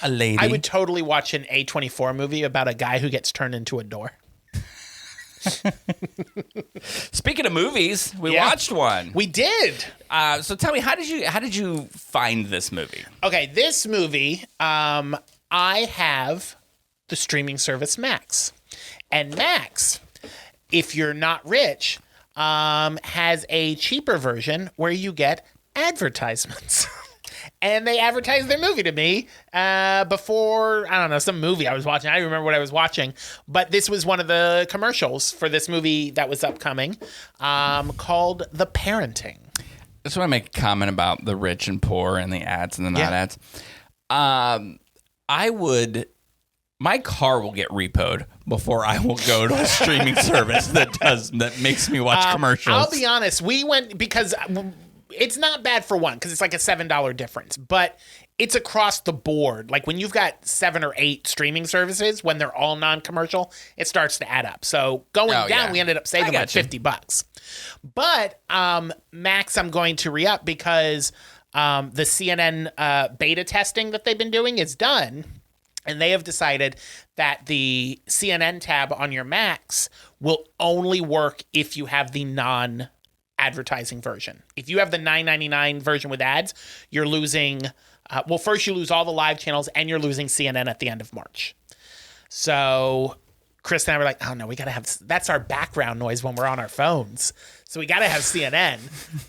a lady. I would totally watch an A24 movie about a guy who gets turned into a door. Speaking of movies, we Yeah. watched one. We did. So tell me, how did you find this movie? Okay, this movie, I have the streaming service Max. And Max, if you're not rich, has a cheaper version where you get advertisements. and they advertised their movie to me before, I don't know, some movie I was watching. I don't remember what I was watching, but this was one of the commercials for this movie that was upcoming called The Parenting. I just want to make a comment about the rich and poor and the ads and the not ads. My car will get repoed before I will go to a streaming service that makes me watch commercials. I'll be honest. We went because it's not bad for one because it's like a $7 difference, but it's across the board. Like when you've got 7 or 8 streaming services, when they're all non-commercial, it starts to add up. So going down, we ended up saving like $50. But Max, I'm going to re-up because the CNN beta testing that they've been doing is done. And they have decided that the CNN tab on your Macs will only work if you have the non-advertising version. If you have the $9.99 version with ads, you're losing, first you lose all the live channels and you're losing CNN at the end of March. So Chris and I were like, oh no, we got to have, that's our background noise when we're on our phones. So we got to have CNN.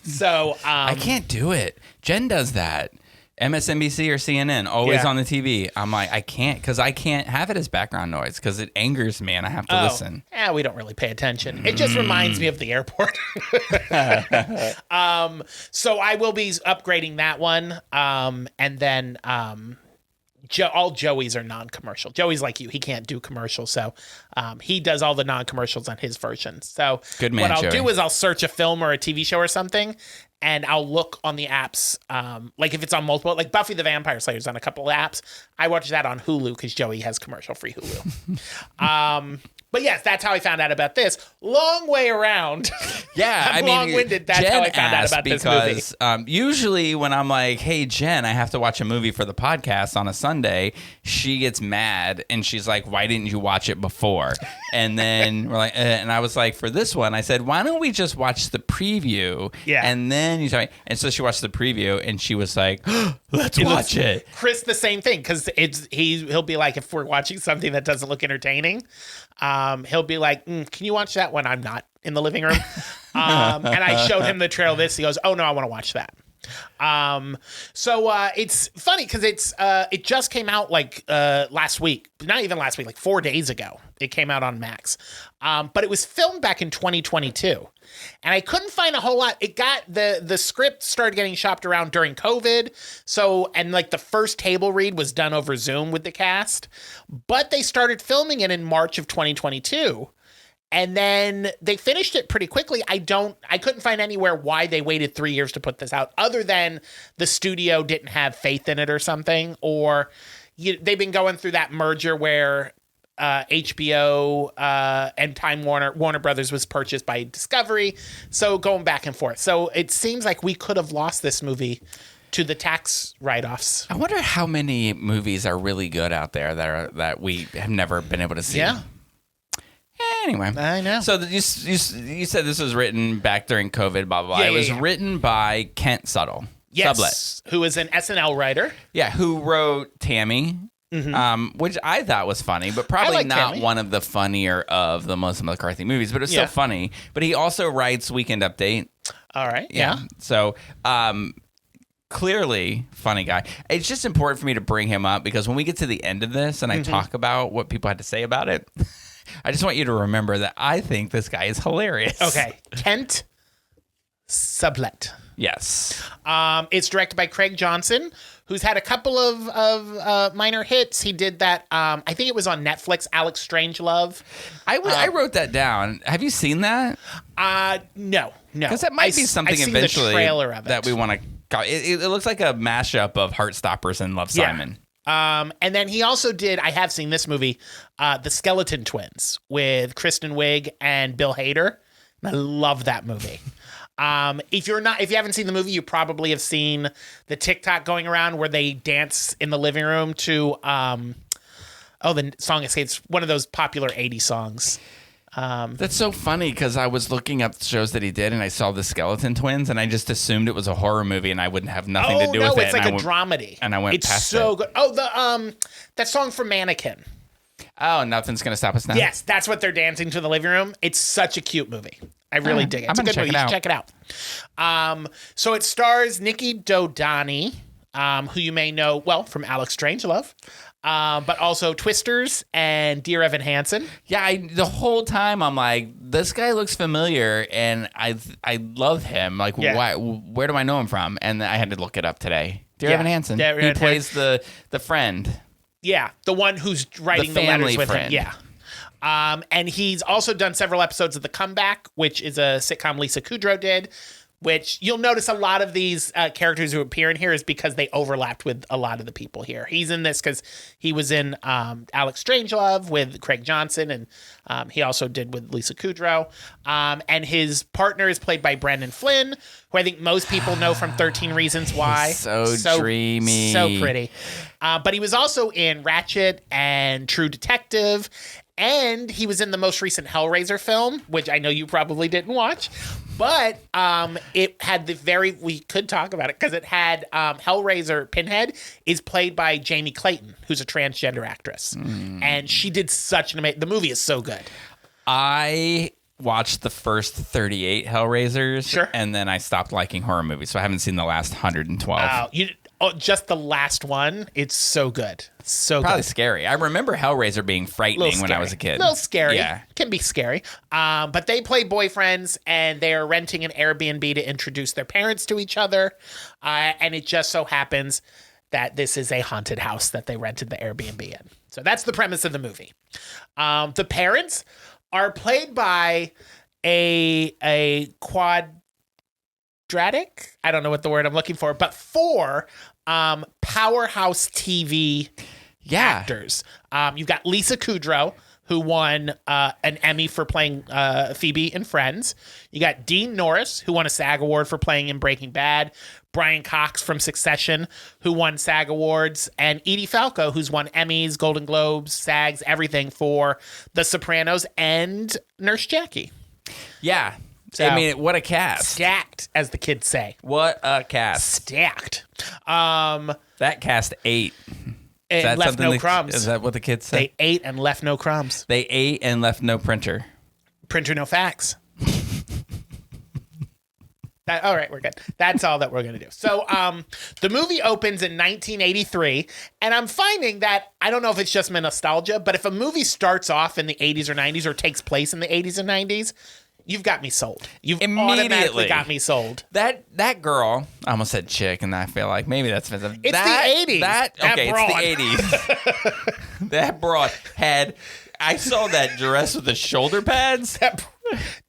So I can't do it. Jen does that. MSNBC or CNN, always on the TV. I'm like, I can't, because I can't have it as background noise because it angers me and I have to listen. Yeah, we don't really pay attention. It just reminds me of the airport. So I will be upgrading that one. And then all Joey's are non-commercial. Joey's like you. He can't do commercials. So he does all the non-commercials on his version. So good man, what I'll Joey. do is I'll search a film or a TV show or something, and I'll look on the apps, like if it's on multiple, like Buffy the Vampire Slayer is on a couple of apps. I watch that on Hulu because Joey has commercial-free Hulu. But yes, that's how I found out about this. Long way around. Yeah, I'm long-winded. That's Jen how I found out about this movie. Because usually when I'm like, hey, Jen, I have to watch a movie for the podcast on a Sunday, she gets mad and she's like, why didn't you watch it before? And then we're like, and I was like, for this one, I said, why don't we just watch the preview? Yeah. And then you tell me, and so she watched the preview and she was like, let's watch it. Chris, the same thing, because he'll be like, if we're watching something that doesn't look entertaining, he'll be like, can you watch that when I'm not in the living room? And I showed him the trail of this. He goes, oh no, I want to watch that. So it's funny because it just came out like last week, not even last week, like 4 days ago. It came out on Max, but it was filmed back in 2022, and I couldn't find a whole lot. It got the script started getting shopped around during COVID, and like the first table read was done over Zoom with the cast, but they started filming it in March of 2022. And then they finished it pretty quickly. I couldn't find anywhere why they waited 3 years to put this out, other than the studio didn't have faith in it or something, or they've been going through that merger where HBO and Time Warner Brothers was purchased by Discovery. So going back and forth. So it seems like we could have lost this movie to the tax write-offs. I wonder how many movies are really good out there that we have never been able to see. Yeah. Anyway, I know. So you said this was written back during COVID, blah, blah, blah. Yeah, it was yeah. written by Kent Sublet. Yes, who is an SNL writer. Yeah, who wrote Tammy, which I thought was funny, but probably like not Tammy. one of the funnier of the Melissa McCarthy movies, but it was Yeah. still funny. But he also writes Weekend Update. All right. Yeah. So clearly funny guy. It's just important for me to bring him up because when we get to the end of this and I talk about what people had to say about it, I just want you to remember that I think this guy is hilarious. Okay. Kent Sublet. Yes. It's directed by Craig Johnson, who's had a couple of minor hits. He did that. I think it was on Netflix, Alex Strangelove. I wrote that down. Have you seen that? No. Because that might be something I've seen eventually the trailer of it. that we want to. It looks like a mashup of Heartstoppers and Love, Simon. And then he also did, I have seen this movie, The Skeleton Twins with Kristen Wiig and Bill Hader. And I love that movie. If you haven't seen the movie, you probably have seen the TikTok going around where they dance in the living room to, the song escapes, one of those popular 80s songs. That's so funny because I was looking up the shows that he did and I saw the Skeleton Twins and I just assumed it was a horror movie and I wouldn't have nothing to do with it. It's like a dramedy. And I went it's past so it. good. Oh, that song from Mannequin. Oh, Nothing's Gonna Stop Us Now? Yes, that's what they're dancing to in the living room. It's such a cute movie. I really dig it. It's a good movie. You should check it out. So it stars Nikki Dodani, who you may know, well, from Alex Strangelove, but also Twisters and Dear Evan Hansen. Yeah, the whole time I'm like, this guy looks familiar, and I love him. Like, Yeah. where do I know him from? And I had to look it up today. Dear Yeah. Evan Hansen. Dear He Evan plays the friend. Yeah, the one who's writing The the letters family with friend. him. Yeah. And he's also done several episodes of The Comeback, which is a sitcom Lisa Kudrow did, which you'll notice a lot of these characters who appear in here is because they overlapped with a lot of the people here. He's in this because he was in Alex Strangelove with Craig Johnson, and he also did with Lisa Kudrow. And his partner is played by Brendan Flynn, who I think most people know from 13 Reasons Why. So dreamy. So pretty. But he was also in Ratchet and True Detective, and he was in the most recent Hellraiser film, which I know you probably didn't watch, but it had we could talk about it because it had Hellraiser Pinhead is played by Jamie Clayton, who's a transgender actress, and she did such an amazing. The movie is so good. I watched the first 38 Hellraisers, Sure. and then I stopped liking horror movies, so I haven't seen the last 112. Just the last one. It's so good. So Probably good. scary. I remember Hellraiser being frightening when I was a kid. A little scary. Yeah. Can be scary. But they play boyfriends, and they are renting an Airbnb to introduce their parents to each other. And it just so happens that this is a haunted house that they rented the Airbnb in. So that's the premise of the movie. The parents are played by a quadratic. I don't know what the word I'm looking for, but 4 Powerhouse TV actors. You've got Lisa Kudrow, who won an Emmy for playing Phoebe in Friends. You got Dean Norris, who won a SAG Award for playing in Breaking Bad. Brian Cox from Succession, who won SAG Awards. And Edie Falco, who's won Emmys, Golden Globes, SAGs, everything for The Sopranos and Nurse Jackie. Yeah. So- I mean, what a cast. Stacked, as the kids say. What a cast. Stacked. That cast ate. Is And that left something no they- crumbs. Is that what the kids say? They ate and left no crumbs. They ate and left no printer. Printer, no facts. All right, we're good. That's all that we're going to do. So the movie opens in 1983, and I'm finding that, I don't know if it's just my nostalgia, but if a movie starts off in the 80s or 90s or takes place in the 80s and 90s, you've got me sold. You've automatically Immediately. got me sold. That girl, I almost said chick, and I feel like maybe that's offensive. It's the 80s. That Okay, broad. it's the 80s. That broad had, I saw that dress with the shoulder pads.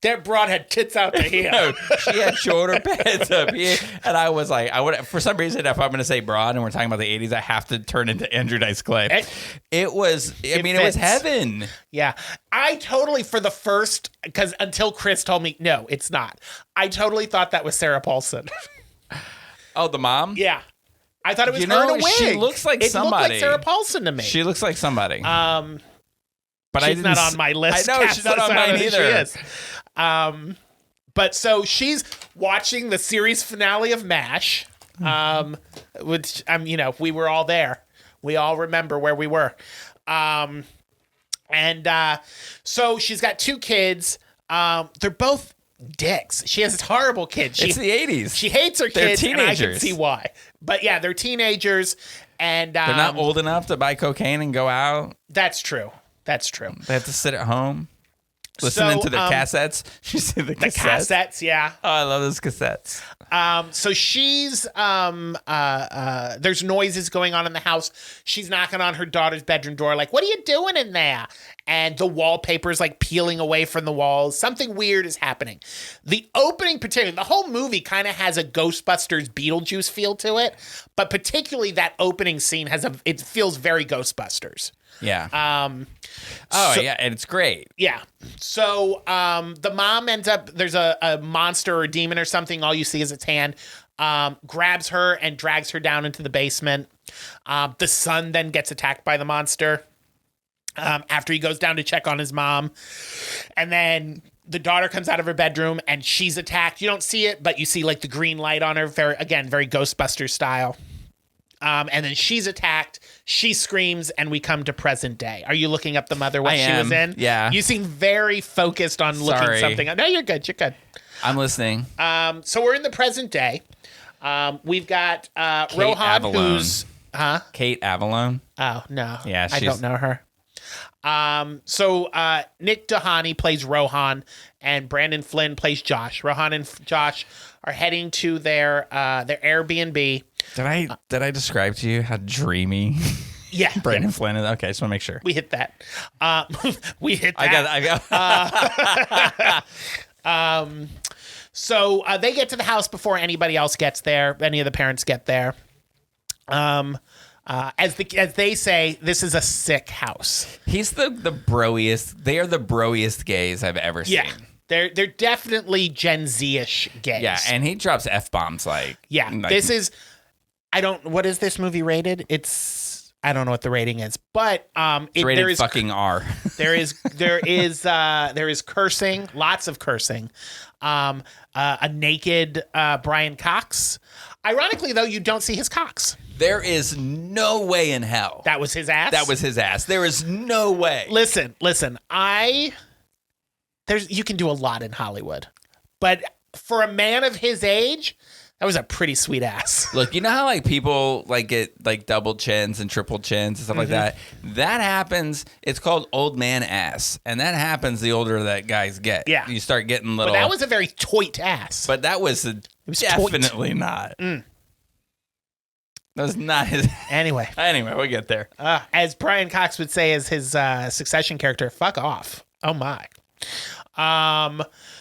That broad had tits out to here. No, she had shoulder pads up here, and I was like, for some reason, if I'm going to say broad and we're talking about the 80s, I have to turn into Andrew Dice Clay. It was fits. heaven. Yeah. I totally, for the first, because until Chris told me, no, it's not. I totally thought that was Sarah Paulson. Oh, the mom? Yeah. I thought it was You her in know, a wig. she looks like it somebody. looked like Sarah Paulson to me. She looks like somebody. But She's not on my list. I know, she's not on mine She either. is. But so she's watching the series finale of MASH, which we were all there. We all remember where we were. So she's got 2 kids. They're both dicks. She has this horrible kid. It's the 80s. She hates her They're kids, and I can teenagers. see why. But yeah, they're teenagers, and They're not old enough to buy cocaine and go out. That's true. That's true. They have to sit at home listening So, to the cassettes. You see the cassettes? Cassettes, yeah. Oh, I love those cassettes. So she's there's noises going on in the house. She's knocking on her daughter's bedroom door, like, "What are you doing in there?" And the wallpaper's like peeling away from the walls. Something weird is happening. The opening, particularly, the whole movie kind of has a Ghostbusters Beetlejuice feel to it, but particularly that opening scene it feels very Ghostbusters. Yeah. So- yeah, and it's great. Yeah. So the mom ends up, there's a monster or demon or something. All you see is its hand. Grabs her and drags her down into the basement. The son then gets attacked by the monster after he goes down to check on his mom. And then the daughter comes out of her bedroom and she's attacked. You don't see it, but you see like the green light on her. Very Ghostbusters style. And then she's attacked. She screams, and we come to present day. Are you looking up the mother what I she was am, in? yeah. You seem very focused on looking Sorry. something up. No, you're good. You're good. I'm listening. So we're in the present day. We've got Kate Rohan, Avalone. who's Kate Avalone. oh no, Yeah, I don't know her. So Nick Doheny plays Rohan, and Brandon Flynn plays Josh. Rohan and Josh are heading to their Airbnb. Did I describe to you how dreamy Yeah, Brandon Flynn is? Okay, I just want to make sure. we hit that. We hit that. I got. So they get to the house before anybody else gets there. Any of the parents get there. As they say, this is a sick house. He's the broiest. They are the broiest gays I've ever seen. Yeah, they're definitely Gen Z-ish gays. Yeah, and he drops F-bombs like. This is. I don't. What is this movie rated? I don't know what the rating is, but it's rated there is fucking R. there is cursing, lots of cursing. A naked Brian Cox. Ironically, though, you don't see his cocks. There is no way in hell. That was his ass. That was his ass. There is no way. Listen. You can do a lot in Hollywood, but for a man of his age, that was a pretty sweet ass. Look, you know how like people like get like double chins and triple chins and stuff like that? That happens. It's called old man ass. And that happens the older that guys get. Yeah. You start getting little. But that was a very toit ass. But that was, was definitely not. That was not his. Anyway, we'll get there. as Brian Cox would say as his Succession character, fuck off. Oh my.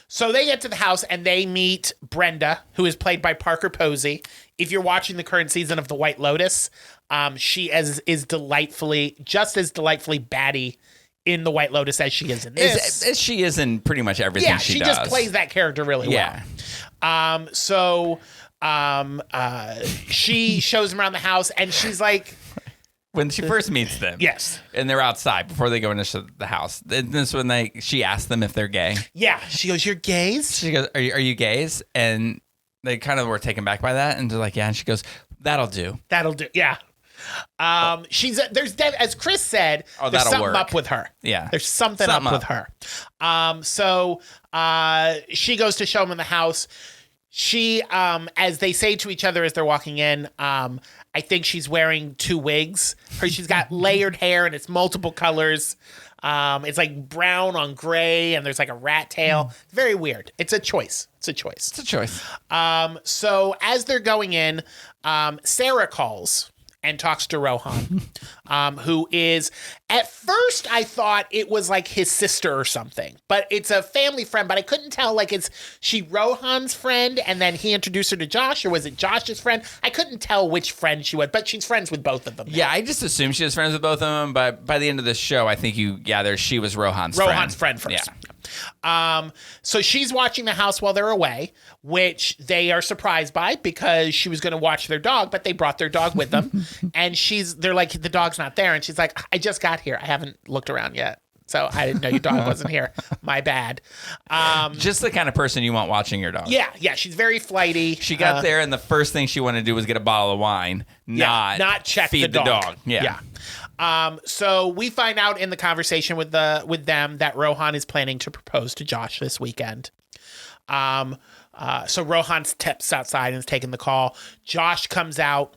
So they get to the house and they meet Brenda, who is played by Parker Posey. If you're watching the current season of The White Lotus, she is just as delightfully batty in The White Lotus as she is in this. As she is in pretty much everything she does. She just plays that character really well. She shows him around the house and she's like, when she first meets them. Yes. And they're outside before they go into the house. This is when she asks them if they're gay. Yeah. She goes, "You're gays?" She goes, Are you gays? And they kind of were taken back by that. And they're like, yeah. And she goes, That'll do. That'll do. Yeah. As Chris said, there's that'll something work. up with her. Yeah. There's something up with her. She goes to show him in the house. She, as they say to each other as they're walking in, I think she's wearing two wigs. She's got layered hair and it's multiple colors. It's like brown on gray and there's like a rat tail. Very weird. It's a choice. It's a choice. So as they're going in, Sarah calls and talks to Rohan, who is, at first I thought it was like his sister or something, but it's a family friend, but I couldn't tell, like, is she Rohan's friend and then he introduced her to Josh, or was it Josh's friend? I couldn't tell which friend she was, but she's friends with both of them now. Yeah, I just assumed she was friends with both of them, but by the end of the show, I think she was Rohan's friend. Rohan's friend first. Yeah. So she's watching the house while they're away, which they are surprised by because she was going to watch their dog, but they brought their dog with them. And they're like, the dog's not there. And she's like, I just got here. I haven't looked around yet. So I didn't know your dog wasn't here. My bad. Just the kind of person you want watching your dog. Yeah. She's very flighty. She got there and the first thing she wanted to do was get a bottle of wine, not check feed the dog. Yeah. So we find out in the conversation with them that Rohan is planning to propose to Josh this weekend. So Rohan steps outside and is taking the call. Josh comes out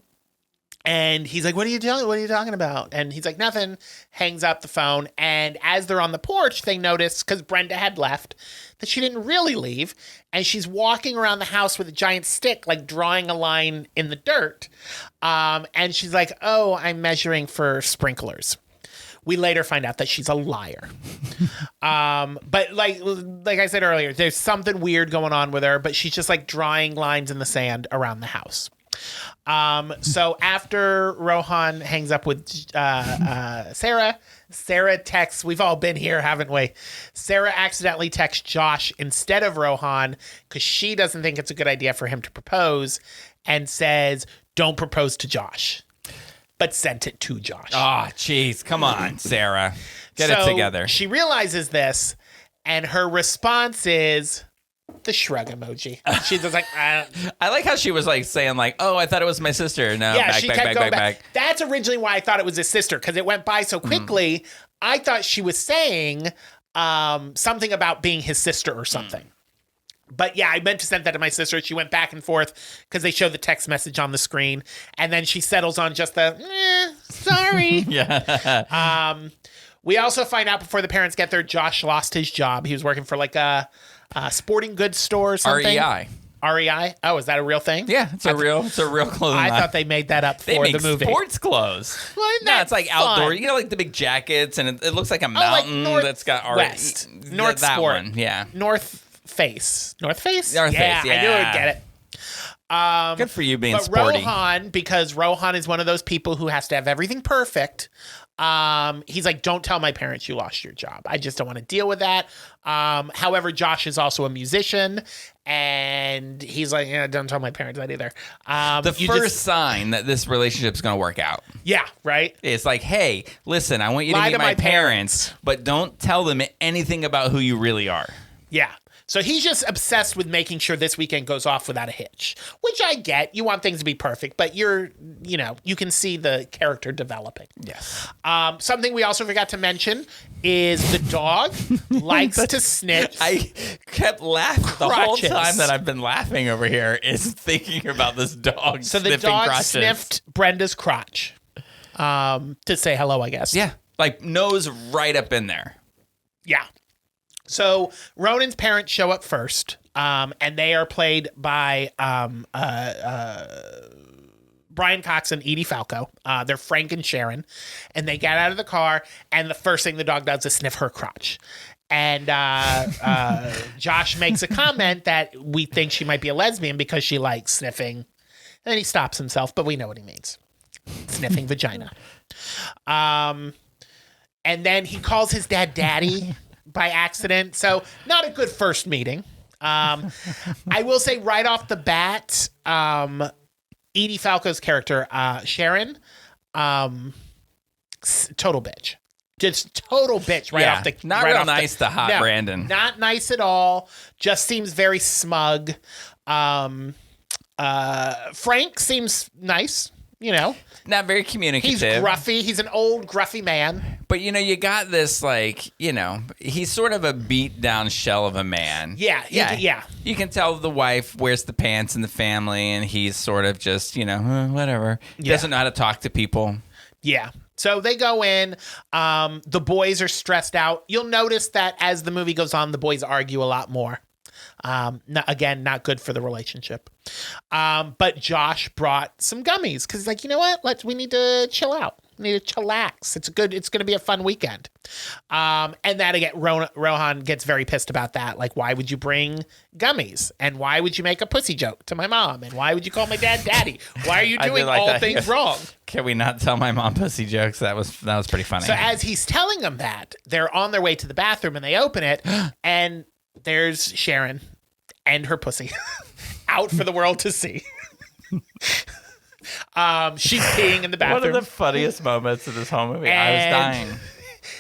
and he's like, what are you doing? What are you talking about? And he's like, nothing. Hangs up the phone. And as they're on the porch, they notice, because Brenda had left, that she didn't really leave. And she's walking around the house with a giant stick, like drawing a line in the dirt. And she's like, oh, I'm measuring for sprinklers. We later find out that she's a liar. But like I said earlier, there's something weird going on with her, but she's just like drawing lines in the sand around the house. So after Rohan hangs up with Sarah texts, we've all been here, haven't we? Sarah accidentally texts Josh instead of Rohan because she doesn't think it's a good idea for him to propose, and says, don't propose to Josh, but sent it to Josh. Oh, jeez. Come on, Sarah. Get it together. She realizes this, and her response is the shrug emoji. She's just like, I like how she was like saying like, oh, I thought it was my sister. No, yeah, back, she back, kept back, going back, back. That's originally why I thought it was his sister, because it went by so quickly. I thought she was saying something about being his sister or something. But yeah, I meant to send that to my sister. She went back and forth because they show the text message on the screen, and then she settles on just the sorry. Yeah. We also find out before the parents get there, Josh lost his job. He was working for like a sporting goods store or something. REI. REI. Oh, is that a real thing? Yeah, it's a real clothing line. I thought they made that up They for make the movie. sports clothes. Well, isn't No, that it's like fun? outdoor. You know, like the big jackets, and it looks like a like mountain North that's got West. North that Sport. one. Yeah. North Face. North Face? North yeah, Face, I knew I would yeah. get it. Good for you being But sporty. Rohan, because Rohan is one of those people who has to have everything perfect. He's like, don't tell my parents you lost your job. I just don't want to deal with that. However, Josh is also a musician, and he's like, yeah, don't tell my parents that either. The first sign that this relationship's going to work out. yeah, right. It's like, hey, listen, I want you to Lie meet to my my parents, but don't tell them anything about who you really are. Yeah. So he's just obsessed with making sure this weekend goes off without a hitch, which I get. You want things to be perfect, but you can see the character developing. Yes. Something we also forgot to mention is the dog likes to sniff. I kept laughing the whole Crotches. time that I've been laughing over here is thinking about this dog So the sniffing dog crotches. sniffed Brenda's crotch to say hello, I guess. Yeah, like nose right up in there. Yeah. So Ronan's parents show up first, and they are played by Brian Cox and Edie Falco. They're Frank and Sharon, and they get out of the car, and the first thing the dog does is sniff her crotch. And Josh makes a comment that we think she might be a lesbian because she likes sniffing. And he stops himself, but we know what he means. Sniffing vagina. And then he calls his dad daddy by accident. So not a good first meeting. I will say right off the bat, Edie Falco's character, Sharon, total bitch. Just total bitch right off the not right real off the- nice to hot No, Brandon. Not nice at all. Just seems very smug. Frank seems nice, Not very He's communicative. gruffy. He's an old gruffy man. But you got this he's sort of a beat down shell of a man. Yeah, yeah. You can tell the wife wears the pants in the family, and he's sort of just whatever. He Yeah. doesn't know how to talk to people. Yeah. So they go in. The boys are stressed out. You'll notice that as the movie goes on, the boys argue a lot more. Not good for the relationship. But Josh brought some gummies because he's like, you know what? We need to chill out. We need to chillax. It's going to be a fun weekend. And that again, Rohan gets very pissed about that. Like, why would you bring gummies? And why would you make a pussy joke to my mom? And why would you call my dad daddy? Why are you I did doing like all that. things wrong? Can we not tell my mom pussy jokes? That was pretty funny. So as he's telling them that, they're on their way to the bathroom and they open it and there's Sharon and her pussy out for the world to see. She's peeing in the bathroom. One of the funniest moments of this whole movie. I was And- dying.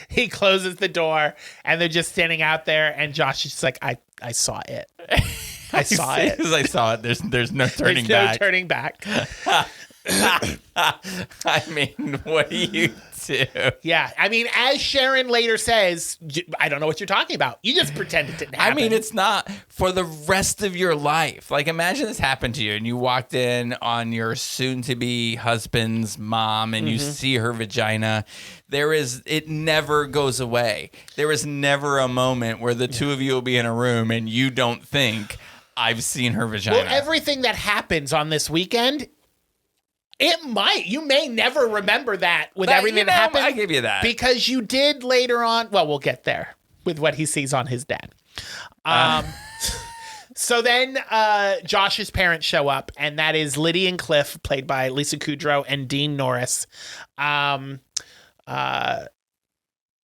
He closes the door and they're just standing out there and Josh is just like, I saw it. I saw it. As I saw it, there's no turning There's no back. turning back. I mean, what do you do? Yeah. I mean, as Sharon later says, I don't know what you're talking about. You just pretend it didn't I happen. mean, it's not for the rest of your life. Like, imagine this happened to you and you walked in on your soon-to-be husband's mom and you see her vagina. It never goes away. There is never a moment where the two of you will be in a room and you don't think, I've seen her vagina. Well, everything that happens on this weekend, you may never remember that with But, everything that happened. I give you that. Because you did later on. Well, we'll get there with what he sees on his dad. So then Josh's parents show up, and that is Liddy and Cliff, played by Lisa Kudrow and Dean Norris.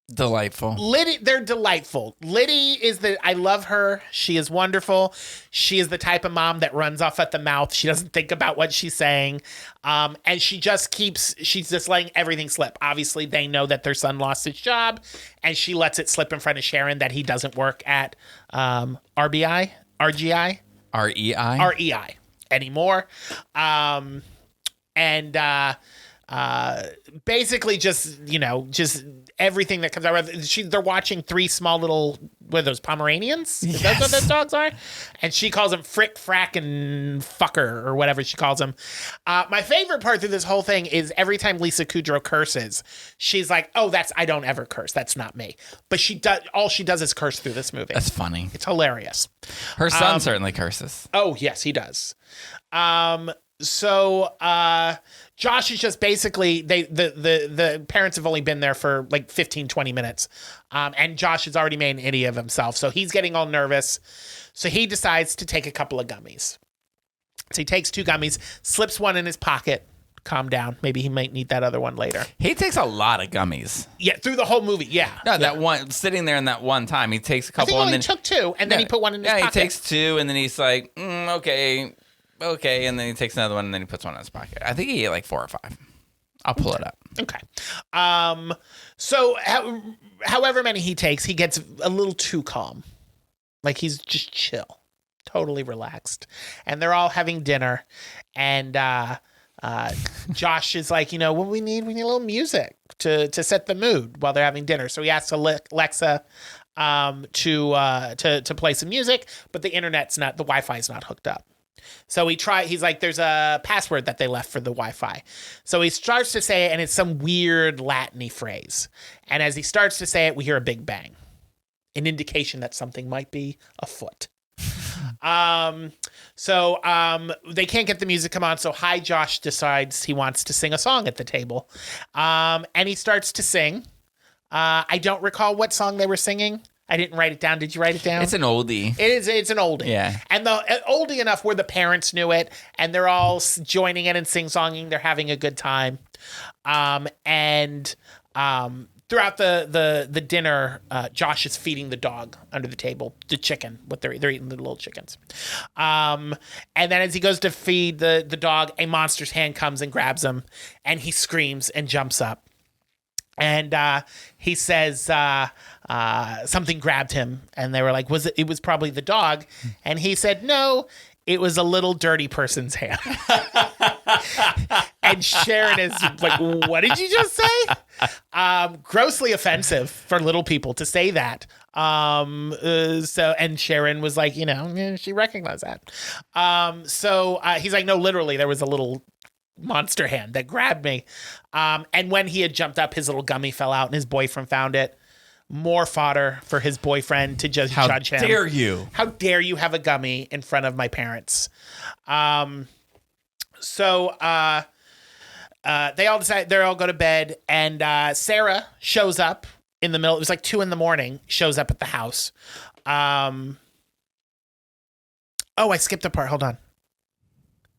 Delightful. Liddy, they're delightful. Liddy I love her. She is wonderful. She is the type of mom that runs off at the mouth. She doesn't think about what she's saying. And she's just letting everything slip. Obviously, they know that their son lost his job, and she lets it slip in front of Sharon that he doesn't work at RGI REI? anymore. And basically just everything that comes out. They're watching three small little, what are those, Pomeranians? Is that what those dogs are? And she calls them Frick, Frack, and Fucker, or whatever she calls them. My favorite part through this whole thing is every time Lisa Kudrow curses, she's like, "Oh, I don't ever curse. That's not me." But all she does is curse through this movie. That's funny. It's hilarious. Her son certainly curses. Oh, yes, he does. Josh is just basically the parents have only been there for like 15, 20 minutes. And Josh has already made an idiot of himself. So he's getting all nervous. So he decides to take a couple of gummies. So he takes 2 gummies, slips one in his pocket. Calm down. Maybe he might need that other one later. He takes a lot of gummies. Yeah, through the whole movie. Yeah. No, that one sitting there in that one time, he takes a couple. I think he only took 2, and then he put one in his pocket. Yeah, he takes 2, and then he's like, okay, and then he takes another one, and then he puts one in his pocket. I think he ate like 4 or 5. I'll pull it up. Okay. However many he takes, he gets a little too calm. Like he's just chill, totally relaxed, and they're all having dinner, and Josh is like, what we need a little music to set the mood while they're having dinner. So he asks Alexa to play some music, but the Wi-Fi is not hooked up. So he's like, there's a password that they left for the Wi-Fi. So he starts to say it, and it's some weird Latin-y phrase. And as he starts to say it, we hear a big bang, an indication that something might be afoot. So they can't get the music come on. So Hi Josh decides he wants to sing a song at the table. And he starts to sing. I don't recall what song they were singing. I didn't write it down. Did you write it down? It's an oldie. It's an oldie. Yeah. And the oldie enough where the parents knew it, and they're all joining in and sing-songing. They're having a good time. Throughout the dinner, Josh is feeding the dog under the table, the chicken. They're eating the little chickens. And then as he goes to feed the dog, a monster's hand comes and grabs him, and he screams and jumps up. And he says something grabbed him, and they were like, it was probably the dog. And he said, no, it was a little dirty person's hand. And Sharon is like, what did you just say? Grossly offensive for little people to say that. And Sharon was like, she recognized that. He's like, no, literally, there was a little monster hand that grabbed me. And when he had jumped up, his little gummy fell out and his boyfriend found it. More fodder for his boyfriend to just judge him. How dare you? How dare you have a gummy in front of my parents? They all decide they all go to bed, and Sarah shows up in the middle. It was like 2 a.m, shows up at the house. I skipped a part. Hold on.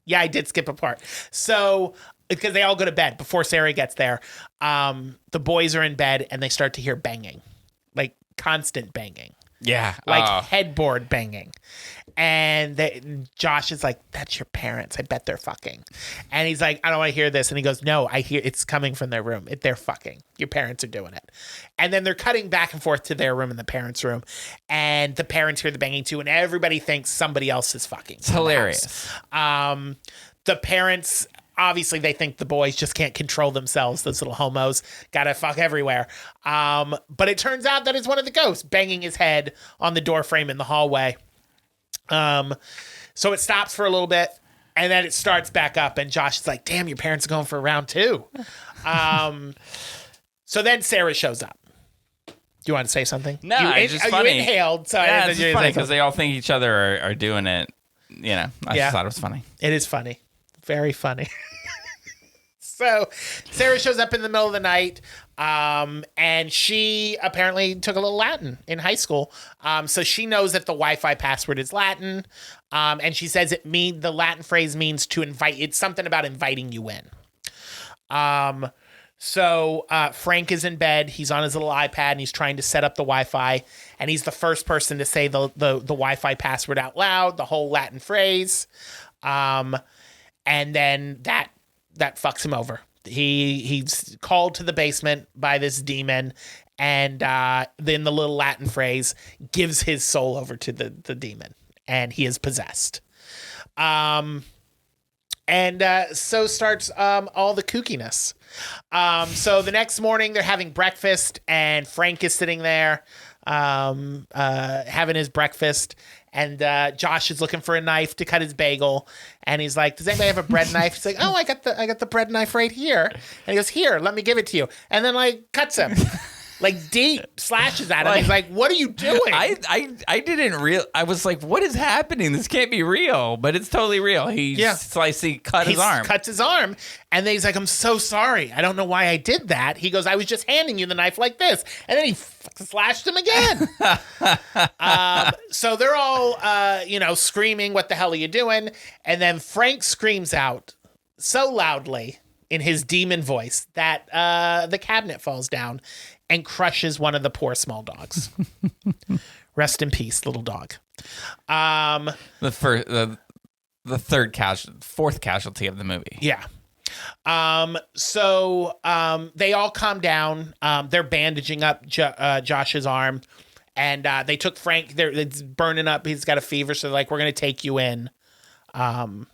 Yeah, I did skip a part. So, because they all go to bed before Sarah gets there, the boys are in bed and they start to hear banging, like constant banging. Yeah. Like headboard banging. And Josh is like, that's your parents. I bet they're fucking. And he's like, I don't want to hear this. And he goes, no, I hear it's coming from their room. They're fucking. Your parents are doing it. And then they're cutting back and forth to their room and the parents' room. And the parents hear the banging too. And everybody thinks somebody else is fucking. It's hilarious. The parents, obviously, they think the boys just can't control themselves. Those little homos gotta fuck everywhere. But it turns out that it's one of the ghosts banging his head on the door frame in the hallway. So it stops for a little bit, and then it starts back up, and Josh is like, damn, your parents are going for round 2. So then Sarah shows up. Do you want to say something? No, it's just funny. You inhaled. So yeah, it's just funny because they all think each other are doing it. I just thought it was funny. It is funny. Very funny. So Sarah shows up in the middle of the night, and she apparently took a little Latin in high school. So she knows that the Wi-Fi password is Latin, and she says the Latin phrase means to invite. It's something about inviting you in. So Frank is in bed. He's on his little iPad, and he's trying to set up the Wi-Fi, and he's the first person to say the Wi-Fi password out loud, the whole Latin phrase. And then that fucks him over. He's called to the basement by this demon, and then the little Latin phrase gives his soul over to the demon, and he is possessed. And so starts all the kookiness. So the next morning they're having breakfast, and Frank is sitting there having his breakfast. And Josh is looking for a knife to cut his bagel, and he's like, "Does anybody have a bread knife?" He's like, "Oh, I got the bread knife right here." And he goes, "Here, let me give it to you." And then cuts him, deep slashes at him. He's like, "What are you doing?" I didn't I was like, what is happening? This can't be real, but it's totally real. He cut his arm. Cuts his arm, and then he's like, "I'm so sorry. I don't know why I did that." He goes, "I was just handing you the knife like this," and then he slashed him again. So they're all, screaming, "What the hell are you doing?" And then Frank screams out so loudly in his demon voice that the cabinet falls down and crushes one of the poor small dogs. Rest in peace, little dog. The fourth casualty of the movie. Yeah. So they all calm down. They're bandaging up Josh's arm, and they took Frank. It's burning up. He's got a fever, so they're like, "We're gonna take you in. We're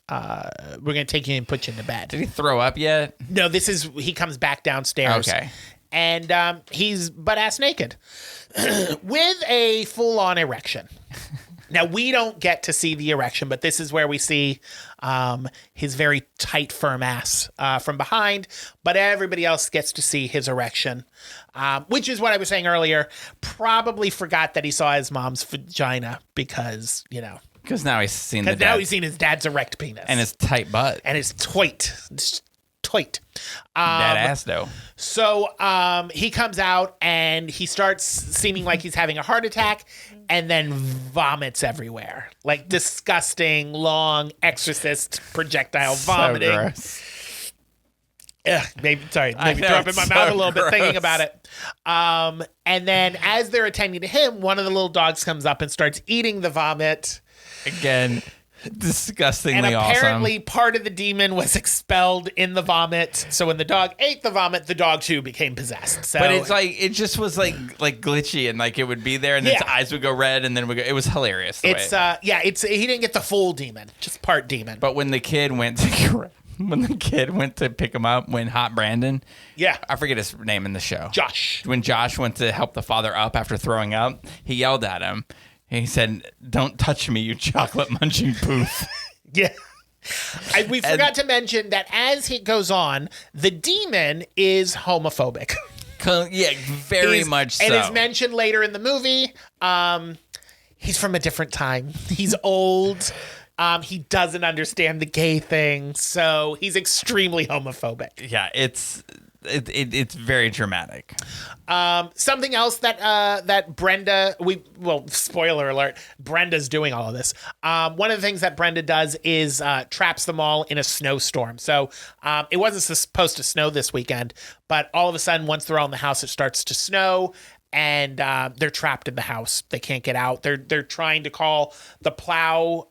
gonna take you in and put you in the bed." Did he throw up yet? No, he comes back downstairs. Okay. And he's butt-ass naked with a full-on erection. Now, we don't get to see the erection, but this is where we see his very tight, firm ass from behind. But everybody else gets to see his erection, which is what I was saying earlier. Probably forgot that he saw his mom's vagina because, Because now he's seen now he's seen his dad's erect penis. And his tight butt. And his toit. That ass, though. So he comes out and he starts seeming like he's having a heart attack, and then vomits everywhere. Like disgusting, long Exorcist projectile vomiting. So gross. Maybe drop in my mouth a little bit thinking about it. And then as they're attending to him, one of the little dogs comes up and starts eating the vomit. Again, disgustingly and apparently awesome. Part of the demon was expelled in the vomit. So when the dog ate the vomit, the dog too became possessed. So, but it's it just was like glitchy, and it would be there, and then its eyes would go red, and then it was hilarious. He didn't get the full demon, just part demon. But when the kid went to pick him up, when Hot Brandon, I forget his name in the show, Josh. When Josh went to help the father up after throwing up, he yelled at him. He said, "Don't touch me, you chocolate munching poof." Yeah. We forgot to mention that as it goes on, the demon is homophobic. Yeah, very much so. And it's mentioned later in the movie. He's from a different time. He's old. He doesn't understand the gay thing, so he's extremely homophobic. Yeah, it's very dramatic. Something else that Brenda, spoiler alert, Brenda's doing all of this. One of the things that Brenda does is traps them all in a snowstorm. So it wasn't supposed to snow this weekend, but all of a sudden, once they're all in the house, it starts to snow. And they're trapped in the house. They can't get out. They're trying to call the plow.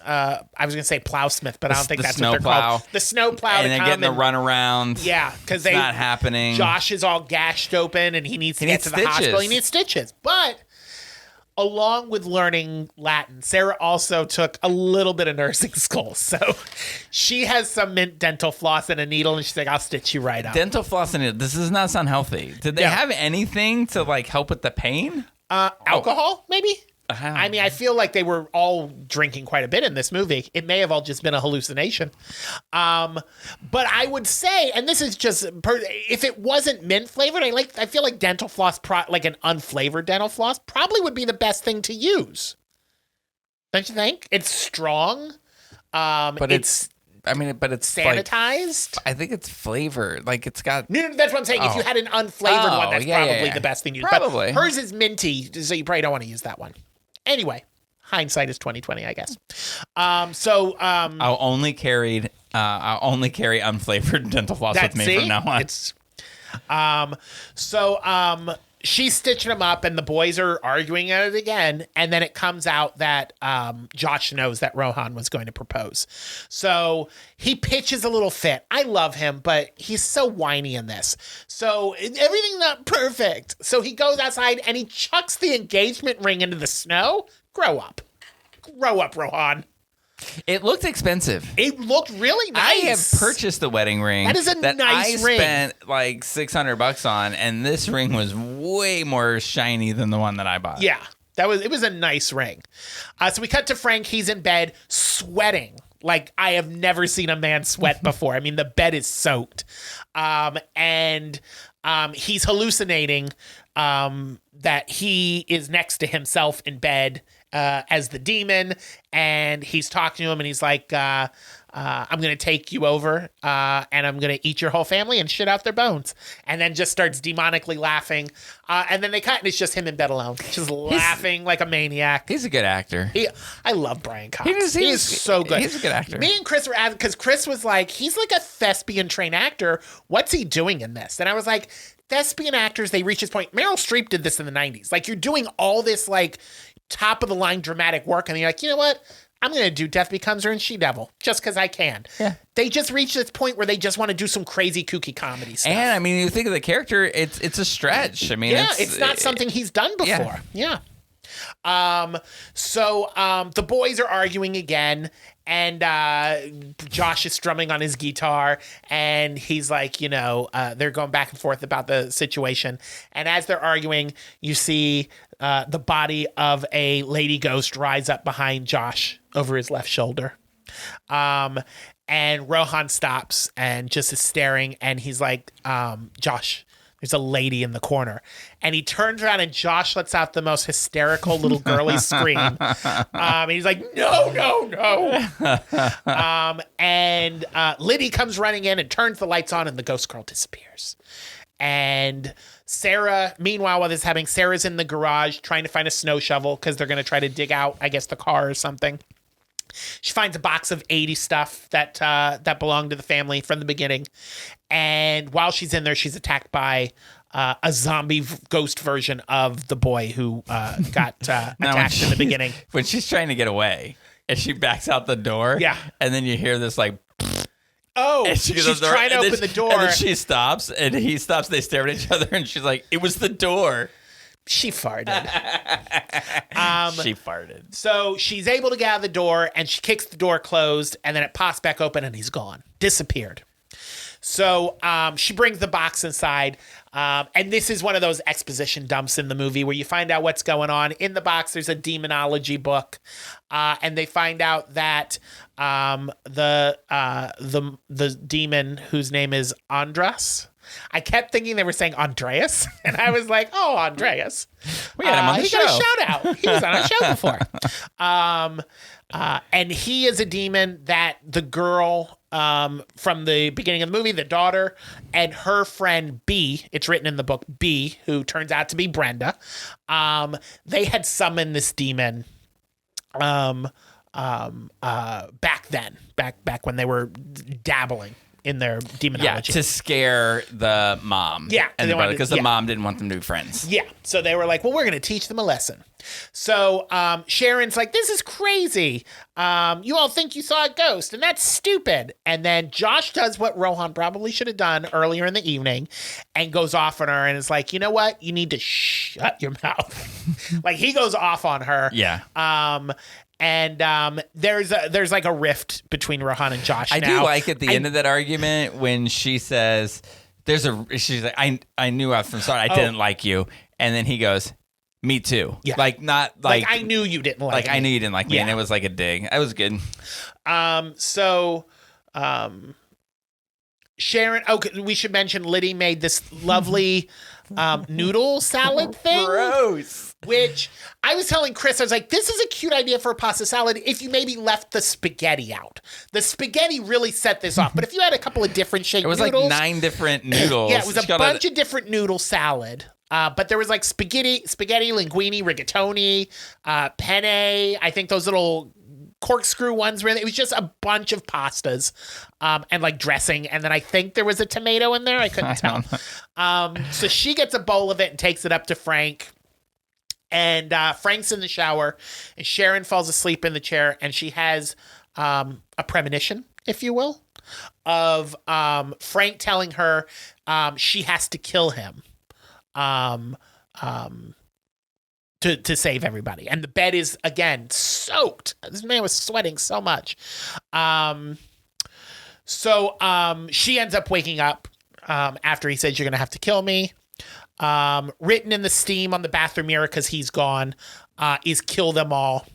I was gonna say plowsmith, but I don't think that's what they're called. The snow plow. And they're getting the runaround. Yeah, because it's not happening. Josh is all gashed open, and he needs to get to the hospital. He needs stitches. But along with learning Latin, Sarah also took a little bit of nursing school. So she has some mint dental floss and a needle, and she's like, "I'll stitch you right up." Dental floss and needle. This does not sound healthy. Did they have anything to help with the pain? Alcohol, maybe. I mean, I feel like they were all drinking quite a bit in this movie. It may have all just been a hallucination. But I would say, and this is just, if it wasn't mint flavored, I feel like dental floss, like an unflavored dental floss, probably would be the best thing to use. Don't you think? It's strong. But it's sanitized. I think it's flavored. It's got. No, that's what I'm saying. If you had an unflavored one, that's probably the best thing to use. Probably. But hers is minty, so you probably don't want to use that one. Anyway, hindsight is 20/20, I guess. I'll only carry unflavored dental floss with me from now on. She's stitching him up, and the boys are arguing at it again. And then it comes out that Josh knows that Rohan was going to propose. So he pitches a little fit. I love him, but he's so whiny in this. So everything's not perfect. So he goes outside, and he chucks the engagement ring into the snow. Grow up. Grow up, Rohan. It looked expensive. It looked really nice. I have purchased a wedding ring That is a nice I ring. spent like $600 on, and this ring was way more shiny than the one that I bought. Yeah, it was a nice ring. So we cut to Frank. He's in bed sweating. Like I have never seen a man sweat before. I mean, the bed is soaked. And he's hallucinating that he is next to himself in bed as the demon, and he's talking to him, and he's like, I'm going to take you over, and I'm going to eat your whole family and shit out their bones. And then just starts demonically laughing. And then they cut, and it's just him in bed alone, just laughing like a maniac. He's a good actor. I love Brian Cox. He is so good. He's a good actor. Me and Chris were asking, because Chris was like, he's like a thespian trained actor. What's he doing in this? And I was like, thespian actors, they reach this point. Meryl Streep did this in the 90s. Like, you're doing all this, like, top of the line dramatic work, and you're like, you know what? I'm going to do Death Becomes Her and She-Devil just because I can. Yeah. They just reach this point where they just want to do some crazy kooky comedy stuff. And I mean, you think of the character, it's a stretch. I mean, yeah, it's not something he's done before. Yeah. So the boys are arguing again, and Josh is strumming on his guitar, and he's like, they're going back and forth about the situation. And as they're arguing, you see the body of a lady ghost rise up behind Josh over his left shoulder. And Rohan stops and just is staring, and he's like, Josh, there's a lady in the corner. And he turns around, and Josh lets out the most hysterical little girly scream. And he's like, no. And Liddy comes running in and turns the lights on, and the ghost girl disappears. And Sarah, meanwhile, while this is happening, Sarah's in the garage trying to find a snow shovel because they're going to try to dig out, I guess, the car or something. She finds a box of 80 stuff that belonged to the family from the beginning. And while she's in there, she's attacked by a zombie ghost version of the boy who got attacked in the beginning. When she's trying to get away and she backs out the door. Yeah. And then you hear this like... Oh, and she's trying to open the door. And then she stops, and he stops. They stare at each other, and she's like, it was the door. She farted. She farted. So she's able to get out of the door, and she kicks the door closed, and then it pops back open, and he's gone. Disappeared. So she brings the box inside, and this is one of those exposition dumps in the movie where you find out what's going on. In the box, there's a demonology book, and they find out that the demon, whose name is Andras. I kept thinking they were saying Andreas, and I was like, "Oh, Andreas." We had him on the show. He got a shout out. He was on our show before. And he is a demon that the girl from the beginning of the movie, the daughter, and her friend B, it's written in the book, B, who turns out to be Brenda, they had summoned this demon back then, back when they were dabbling in their demonology. Yeah, to scare the mom. Yeah, and the brother, because the yeah. mom didn't want them to be friends. Yeah, so they were like, well, we're going to teach them a lesson. So Sharon's like, this is crazy. You all think you saw a ghost, and that's stupid. And then Josh does what Rohan probably should have done earlier in the evening and goes off on her and is like, you know what? You need to shut your mouth. Like, he goes off on her. Yeah. And there's like a rift between Rohan and Josh. I do like at the end of that argument when she says, she's like, I knew from the start I didn't like you. And then he goes, me too. Yeah. Like, not like, I knew you didn't like me. I knew you didn't like me. Yeah. And it was like a dig. That was good. Sharon, we should mention Liddy made this lovely noodle salad thing. Gross. Which I was telling Chris, I was like, this is a cute idea for a pasta salad if you maybe left the spaghetti out. The spaghetti really set this off. But if you had a couple of different shaped noodles. It was like 9 different noodles. Yeah, it was a bunch of different noodle salad. But there was like spaghetti, linguine, rigatoni, penne. I think those little corkscrew ones were in it. It was just a bunch of pastas and like dressing. And then I think there was a tomato in there. I couldn't tell. So she gets a bowl of it and takes it up to Frank. And Frank's in the shower, and Sharon falls asleep in the chair, and she has a premonition, if you will, of Frank telling her she has to kill him to save everybody. And the bed is again soaked. This man was sweating so much. So she ends up waking up after he says, "You're gonna have to kill me." Written in the steam on the bathroom mirror because he's gone is "kill them all."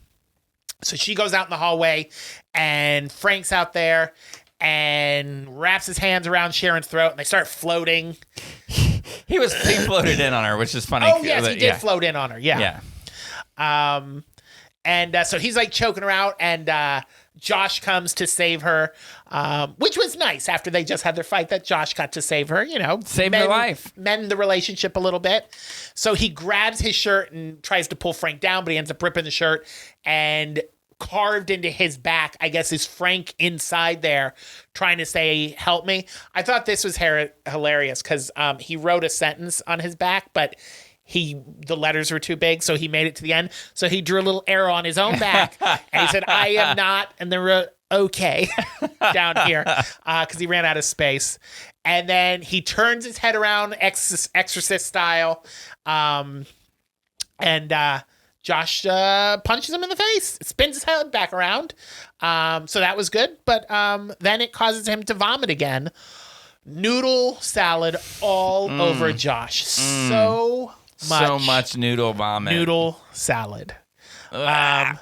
So she goes out in the hallway, and Frank's out there and wraps his hands around Sharon's throat, and they start floating. He floated in on her, which is funny. Oh yes, he did float in on her. Yeah. And so he's like choking her out, and Josh comes to save her, which was nice after they just had their fight that Josh got to save her, Save her life. Mend the relationship a little bit. So he grabs his shirt and tries to pull Frank down, but he ends up ripping the shirt, and carved into his back, I guess, is Frank inside there trying to say, "Help me." I thought this was hilarious because he wrote a sentence on his back, but the letters were too big, so he made it to the end. So he drew a little arrow on his own back, and he said, "I am not," and then wrote "okay" down here because he ran out of space. And then he turns his head around, exorcist style, and Josh punches him in the face, spins his head back around. So that was good, but then it causes him to vomit again. Noodle salad all over Josh. So much noodle vomit. Noodle salad. I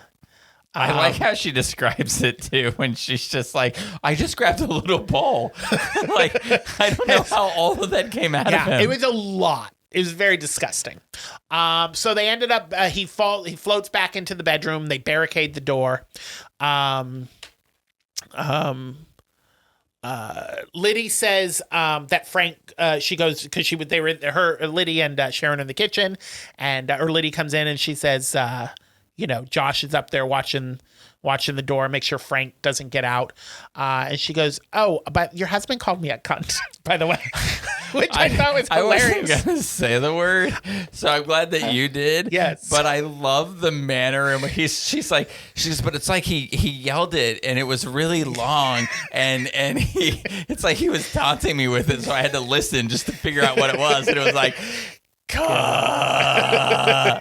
like how she describes it too, when she's just like, "I just grabbed a little bowl." Like, I don't know how all of that came out of him. It was a lot. It was very disgusting. So they ended up, he floats back into the bedroom. They barricade the door. Liddy says that Frank, she goes, because Liddy and Sharon in the kitchen, and or Liddy comes in and she says, Josh is up there watching the door, make sure Frank doesn't get out. And she goes, "Oh, but your husband called me a cunt," by the way, which I thought was hilarious. I wasn't going to say the word, so I'm glad that you did. Yes. But I love the manner in which but it's like he yelled it and it was really long and it's like he was taunting me with it, so I had to listen just to figure out what it was. And it was like,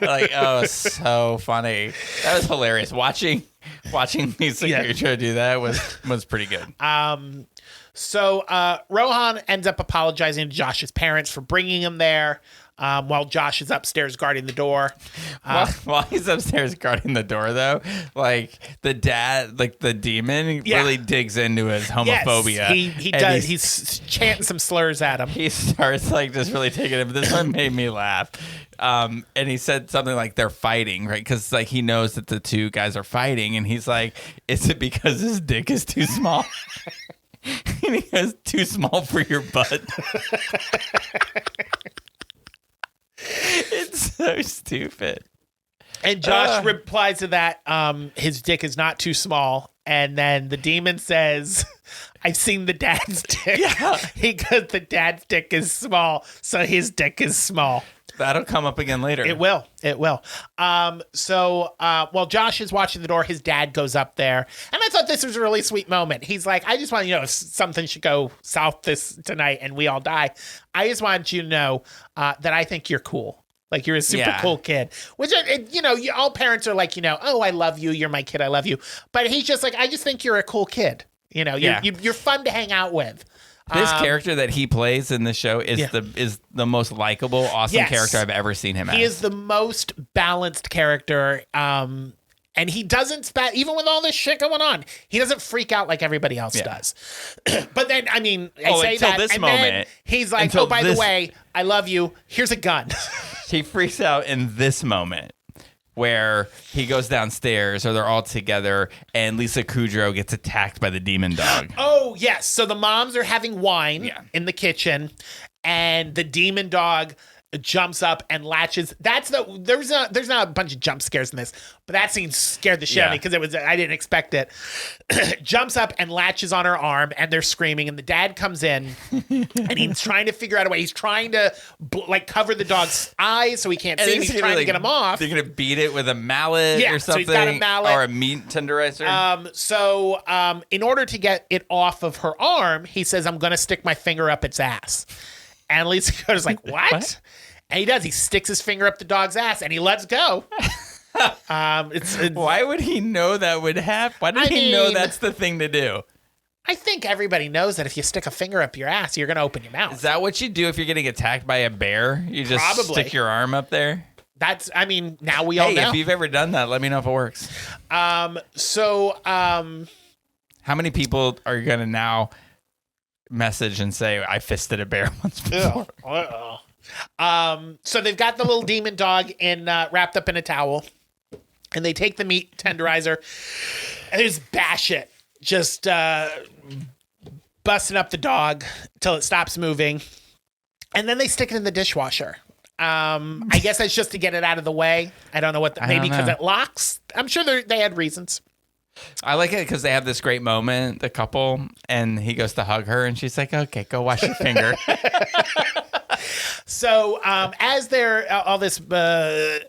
like, oh, so funny. That was hilarious. Watching Lisa Kudrow do that was pretty good. So Rohan ends up apologizing to Josh's parents for bringing him there, while Josh is upstairs guarding the door. While he's upstairs guarding the door, though, like the dad, like the demon, really digs into his homophobia. Yes, he does. He's chanting some slurs at him. He starts like just really taking it. But this one made me laugh. And he said something like they're fighting, right? Because like he knows that the two guys are fighting, and he's like, "Is it because his dick is too small?" And he goes, "Too small for your butt." It's so stupid. And Josh replies to that, his dick is not too small. And then the demon says, "I've seen the dad's dick." Yeah. He goes, "The dad's dick is small, so his dick is small." That'll come up again later. It will. So while Josh is watching the door, his dad goes up there. And I thought this was a really sweet moment. He's like, "I just want you to know if something should go south tonight and we all die, I just want you to know that I think you're cool. Like, you're a super cool kid." Which, all parents are like, "Oh, I love you. You're my kid. I love you." But he's just like, "I just think you're a cool kid. You're fun to hang out with." This character that he plays in the show is the most likable, awesome character I've ever seen him as. He is the most balanced character. And he doesn't even with all this shit going on, he doesn't freak out like everybody else does. But then, I say that, this and moment, then he's like, "Oh, by the way, I love you. Here's a gun." He freaks out in this moment where he goes downstairs, or they're all together, and Lisa Kudrow gets attacked by the demon dog. Oh, yes. So the moms are having wine in the kitchen, and the demon dog jumps up and latches. There's not a bunch of jump scares in this, but that scene scared the shit out of me because I didn't expect it. Jumps up and latches on her arm, and they're screaming, and the dad comes in and he's trying to figure out a way. He's trying to cover the dog's eyes so he can't see him. He's trying to get him off. They're gonna beat it with a mallet or something. So he's got a mallet or a meat tenderizer. So in order to get it off of her arm, he says, "I'm gonna stick my finger up its ass." And Lisa goes like, "What?" And he does. He sticks his finger up the dog's ass and he lets go. It's Why would he know that would happen? Why did he know mean- that's the thing to do? I think everybody knows that if you stick a finger up your ass, you're going to open your mouth. Is that what you do if you're getting attacked by a bear? You just Probably. stick your arm up there? Now we all Hey, know. if you've ever done that, let me know if it works. So, How many people are going to now message and say, I fisted a bear once before? So they've got the little demon dog wrapped up in a towel, and they take the meat tenderizer and they just bash it, just busting up the dog till it stops moving, and then they stick it in the dishwasher. I guess that's just to get it out of the way. I don't know what. Maybe because it locks. I'm sure they had reasons. I like it because they have this great moment, the couple, and he goes to hug her, and she's like, okay, go wash your finger. So as they're all this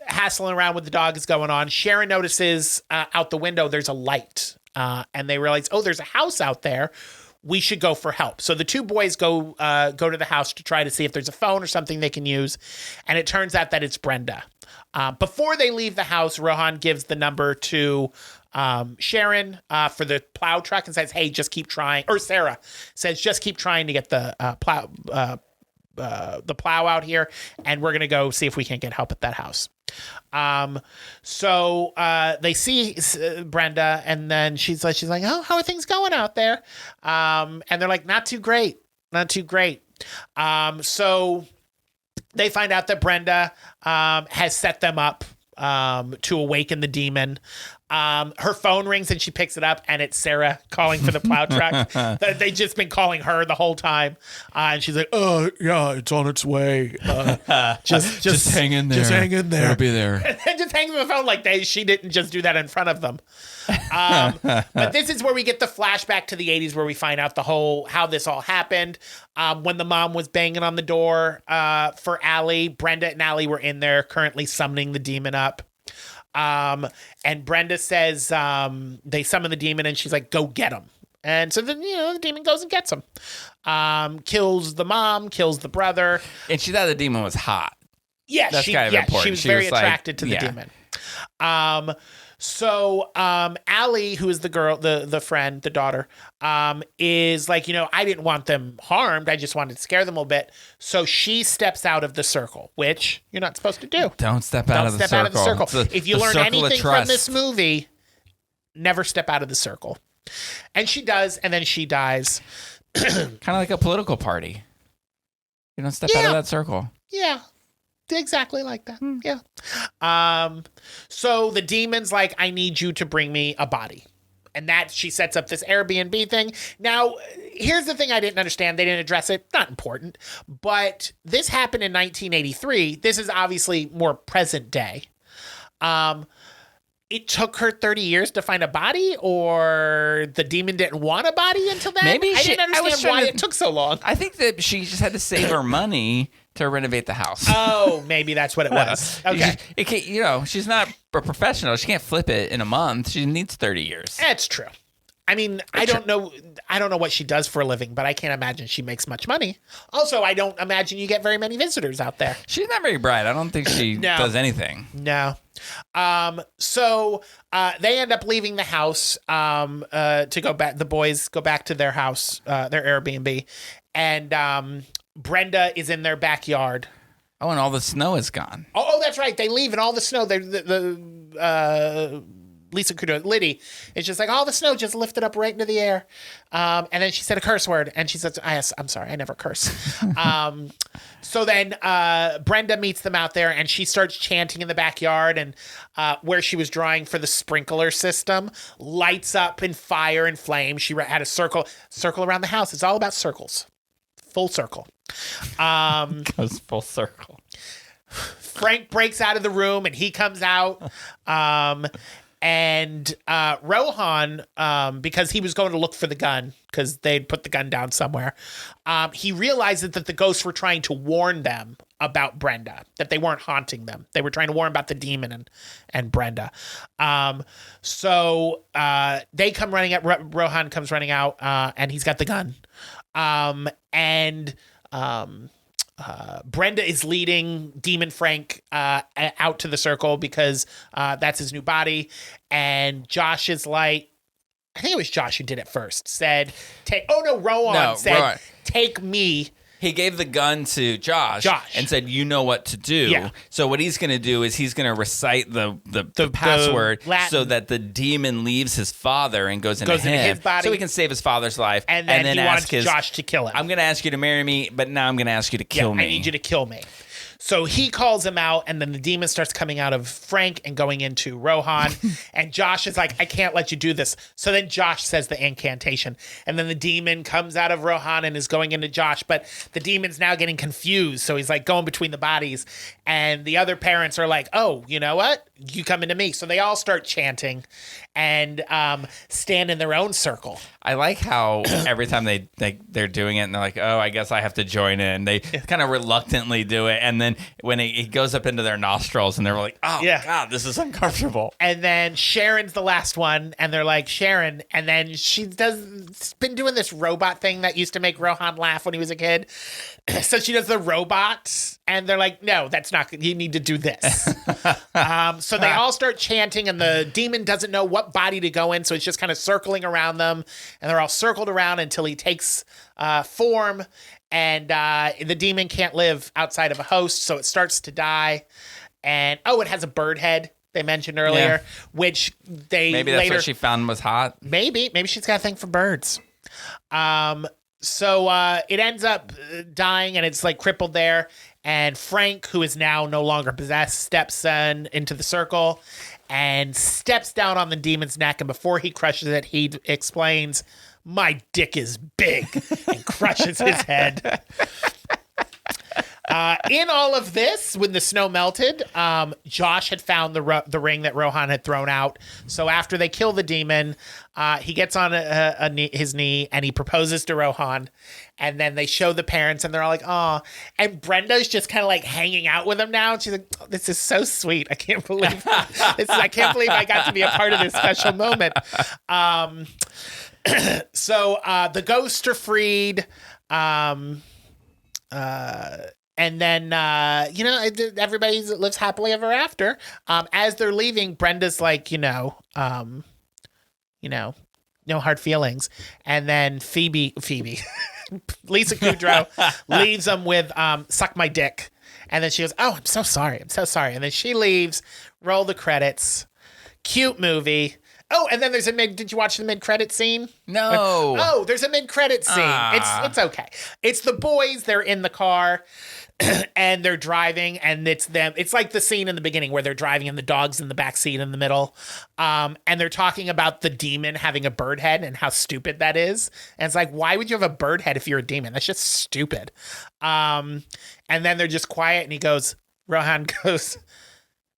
hassling around with the dog is going on, Sharon notices out the window there's a light, and they realize, oh, there's a house out there. We should go for help. So the two boys go to the house to try to see if there's a phone or something they can use, and it turns out that it's Brenda. Before they leave the house, Rohan gives the number to Sharon for the plow truck and says, hey, just keep trying. Or Sarah says, just keep trying to get the plow out here, and we're going to go see if we can get help at that house. So they see Brenda, and then she's like, oh, how are things going out there? And they're like, not too great. So they find out that Brenda has set them up to awaken the demon. Her phone rings and she picks it up, and it's Sarah calling for the plow truck. They've just been calling her the whole time. And she's like, oh, yeah, it's on its way. Just hang in there. Just hang in there. It'll be there. And just hangs up the phone like she didn't just do that in front of them. But this is where we get the flashback to the 80s, where we find out how this all happened. When the mom was banging on the door for Allie, Brenda and Allie were in there currently summoning the demon up. And Brenda says they summon the demon, and she's like, go get him. And so then, the demon goes and gets him. Kills the mom, kills the brother. And she thought the demon was hot. Yeah, That's kind of important. She was She very was like, attracted to the demon. So Allie, who is the girl, the friend, the daughter, is like, I didn't want them harmed. I just wanted to scare them a little bit. So she steps out of the circle, which you're not supposed to do. Don't step out of the circle. If you learn anything from this movie, never step out of the circle. And she does, and then she dies. Kind of like a political party. You don't step out of that circle. Yeah. Exactly like that. Yeah. So the demon's like, I need you to bring me a body. And that she sets up this Airbnb thing. Now, here's the thing I didn't understand. They didn't address it. Not important. But this happened in 1983. This is obviously more present day. It took her 30 years to find a body, or the demon didn't want a body until then? Maybe I didn't understand why it took so long. I think that she just had to save her money to renovate the house. Oh, maybe that's what it was. Okay. She's not a professional. She can't flip it in a month. She needs 30 years. That's true. I mean, I don't know what she does for a living, but I can't imagine she makes much money. Also, I don't imagine you get very many visitors out there. She's not very bright. I don't think she does anything. No. So they end up leaving the house to go back. The boys go back to their house, their Airbnb, and Brenda is in their backyard. Oh, and all the snow is gone. Oh, that's right. They leave, and all the snow. Lisa Kudrow, Liddy, it's just like all the snow just lifted up right into the air. And then she said a curse word, and she said, I'm sorry, I never curse. So then Brenda meets them out there, and she starts chanting in the backyard, and where she was drawing for the sprinkler system lights up in fire and flame. She had a circle around the house. It's all about circles. Full circle. Goes full circle. Frank breaks out of the room, and he comes out. And Rohan, because he was going to look for the gun, because they'd put the gun down somewhere, he realized that the ghosts were trying to warn them about Brenda, that they weren't haunting them. They were trying to warn about the demon and Brenda. So they come running out. Rohan comes running out, and he's got the gun. Brenda is leading Demon Frank out to the circle because that's his new body. And Josh is like, I think it was Josh who did it first, said, Rohan said, Rohan. take me. He gave the gun to Josh and said, you know what to do. Yeah. So what he's going to do is he's going to recite the password so that the demon leaves his father and goes into his body. So he can save his father's life. And then he ask wants Josh to kill him. I'm going to ask you to marry me, but now I'm going to ask you to kill me. I need you to kill me. So he calls him out, and then the demon starts coming out of Frank and going into Rohan. And Josh is like, I can't let you do this. So then Josh says the incantation. And then the demon comes out of Rohan and is going into Josh. But the demon's now getting confused. So he's like going between the bodies. And the other parents are like, oh, you know what? You come into me. So they all start chanting and stand in their own circle. I like how every time they're doing it and they're like, oh, I guess I have to join in. They kind of reluctantly do it. And then when it goes up into their nostrils and they're like, oh, God, this is uncomfortable. And then Sharon's the last one. And they're like, Sharon. And then she's been doing this robot thing that used to make Rohan laugh when he was a kid. So she does the robot. And they're like, no, that's not good. You need to do this. So they all start chanting and the demon doesn't know what body to go in. So it's just kind of circling around them. And they're all circled around until he takes form. And the demon can't live outside of a host. So it starts to die. And, it has a bird head they mentioned earlier, which they maybe that's what she found was hot. Maybe she's got a thing for birds. So it ends up dying and it's like crippled there. And Frank, who is now no longer possessed, steps into the circle and steps down on the demon's neck. And before he crushes it, he explains, my dick is big, and crushes his head. In all of this, when the snow melted, Josh had found the ring that Rohan had thrown out. So after they kill the demon, he gets on his knee and he proposes to Rohan. And then they show the parents and they're all like, oh. And Brenda's just kind of like hanging out with him now. And she's like, oh, this is so sweet. I can't believe I can't believe I got to be a part of this special moment. So the ghosts are freed. And then, everybody lives happily ever after. As they're leaving, Brenda's like, no hard feelings. And then Phoebe, Lisa Kudrow leaves them with suck my dick. And then she goes, oh, I'm so sorry. And then she leaves, roll the credits. Cute movie. Oh, and then there's did you watch the mid-credit scene? No. Oh, there's a mid-credit scene. It's okay. It's the boys, they're in the car and they're driving and it's them. It's like the scene in the beginning where they're driving and the dog's in the back seat in the middle. And they're talking about the demon having a bird head and how stupid that is. And it's like, why would you have a bird head if you're a demon? That's just stupid. And then they're just quiet and Rohan goes,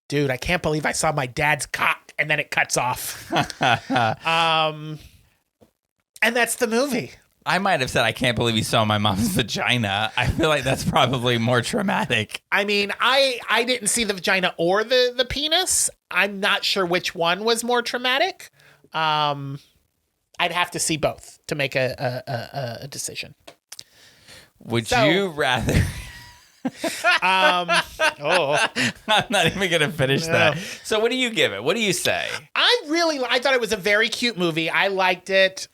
dude, I can't believe I saw my dad's cock. And then it cuts off. And that's the movie. I might have said, I can't believe you saw my mom's vagina. I feel like that's probably more traumatic. I mean, I didn't see the vagina or the penis. I'm not sure which one was more traumatic. I'd have to see both to make a decision. Would you rather... I'm not even gonna finish that. So what do you give it? What do you say? I thought it was a very cute movie. I liked it.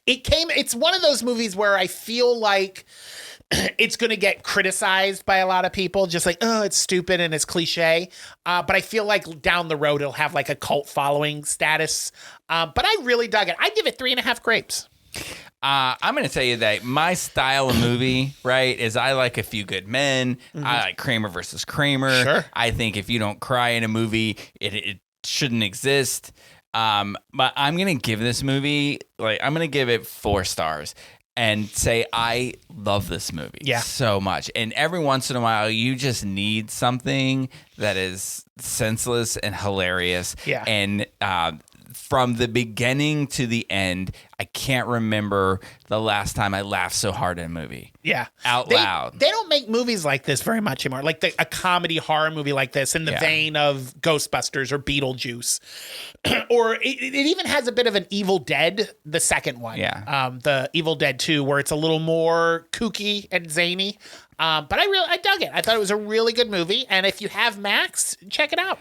It's one of those movies where I feel like it's going to get criticized by a lot of people, just like, oh, it's stupid and it's cliche. But I feel like down the road it'll have like a cult following status. But I really dug it. I'd give it 3.5 grapes. I'm going to tell you that my style of movie, right, is I like A Few Good Men. Mm-hmm. I like Kramer versus Kramer. Sure. I think if you don't cry in a movie, it shouldn't exist. But I'm going to give this movie, I'm going to give it 4 stars and say I love this movie so much. And every once in a while, you just need something that is senseless and hilarious. Yeah. And from the beginning to the end, I can't remember the last time I laughed so hard in a movie. Yeah. Out loud. They don't make movies like this very much anymore. Like a comedy horror movie like this in the vein of Ghostbusters or Beetlejuice. Or it even has a bit of an Evil Dead, the second one. Yeah. The Evil Dead 2, where it's a little more kooky and zany. But I dug it. I thought it was a really good movie. And if you have Max, check it out.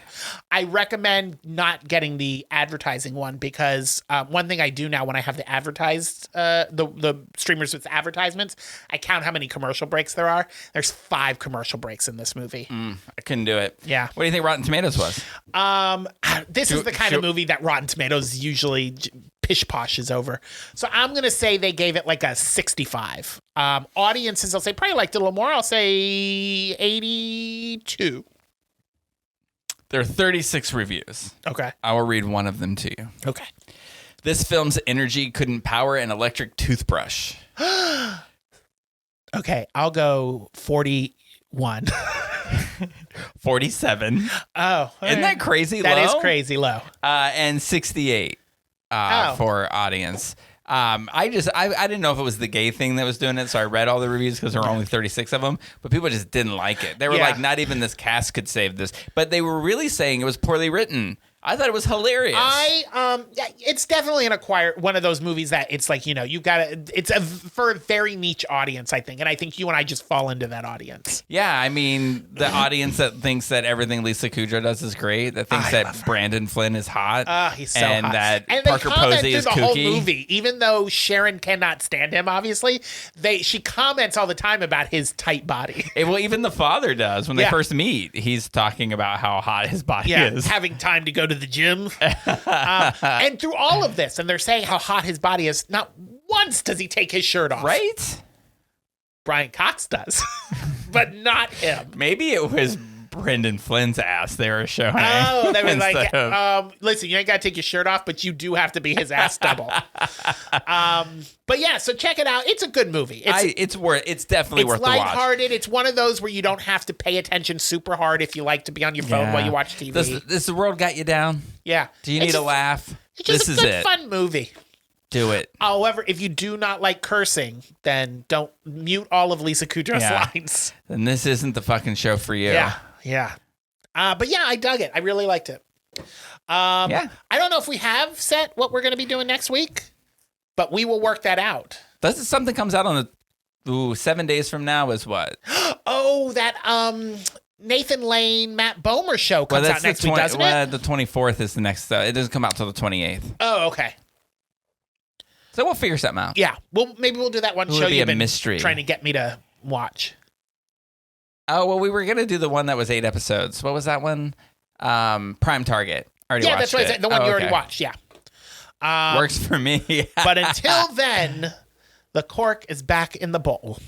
I recommend not getting the advertising one because one thing I do now when I have the advertised, the streamers with advertisements, I count how many commercial breaks there are. There's 5 commercial breaks in this movie. I couldn't do it. Yeah. What do you think Rotten Tomatoes was? This is the kind of movie that Rotten Tomatoes usually pish poshes over. So I'm going to say they gave it like a 65. Audiences, I'll say probably liked it a little more. I'll say 82. There are 36 reviews. Okay. I will read one of them to you. Okay. This film's energy couldn't power an electric toothbrush. Okay. I'll go 41. 47. Oh. Isn't that crazy That low? is crazy low. And 68 for audience. I didn't know if it was the gay thing that was doing it, so I read all the reviews because there were only 36 of them, but people just didn't like it. They were like, not even this cast could save this. But they were really saying it was poorly written. I thought it was hilarious. It's definitely one of those movies that it's like, you gotta, for a very niche audience, I think. And I think you and I just fall into that audience. Yeah, I mean, the audience that thinks that everything Lisa Kudrow does is great, that thinks that Brandon Flynn is hot. He's so and hot. that And Parker Posey is the kooky. whole movie, even though Sharon cannot stand him, obviously, she comments all the time about his tight body. Well, even the father does. When they first meet, he's talking about how hot his body is. Having time to go to the gym. And through all of this, and they're saying how hot his body is, not once does he take his shirt off. Right? Brian Cox does, but not him. Maybe it was Brendan Flynn's ass they were showing. Oh, they were like, instead of- listen, you ain't got to take your shirt off, but you do have to be his ass double. But yeah, so check it out. It's a good movie. It's definitely worth the watch. It's lighthearted. It's one of those where you don't have to pay attention super hard if you like to be on your phone while you watch TV. Does the world got you down? Yeah. Do you need a laugh? It's just This a is good, it. fun movie. Do it. However, if you do not like cursing, then don't mute all of Lisa Kudrow's lines. Then this isn't the fucking show for you. Yeah. But yeah, I dug it. I really liked it. I don't know if we have set what we're going to be doing next week, but we will work that out. Something comes out on the 7 days from now is what? Oh, that Nathan Lane, Matt Bomer show comes out next week, doesn't it? The 24th is the next. It doesn't come out till the 28th. Oh, okay. So we'll figure something out. Yeah. Maybe we'll do that one It would show be you've a been mystery. trying to get me to watch. Oh, well, we were going to do the one that was 8 episodes. What was that one? Prime Target. Already Yeah, watched that's right. it. The one you already okay. watched. Yeah. Works for me. But until then, the cork is back in the bowl.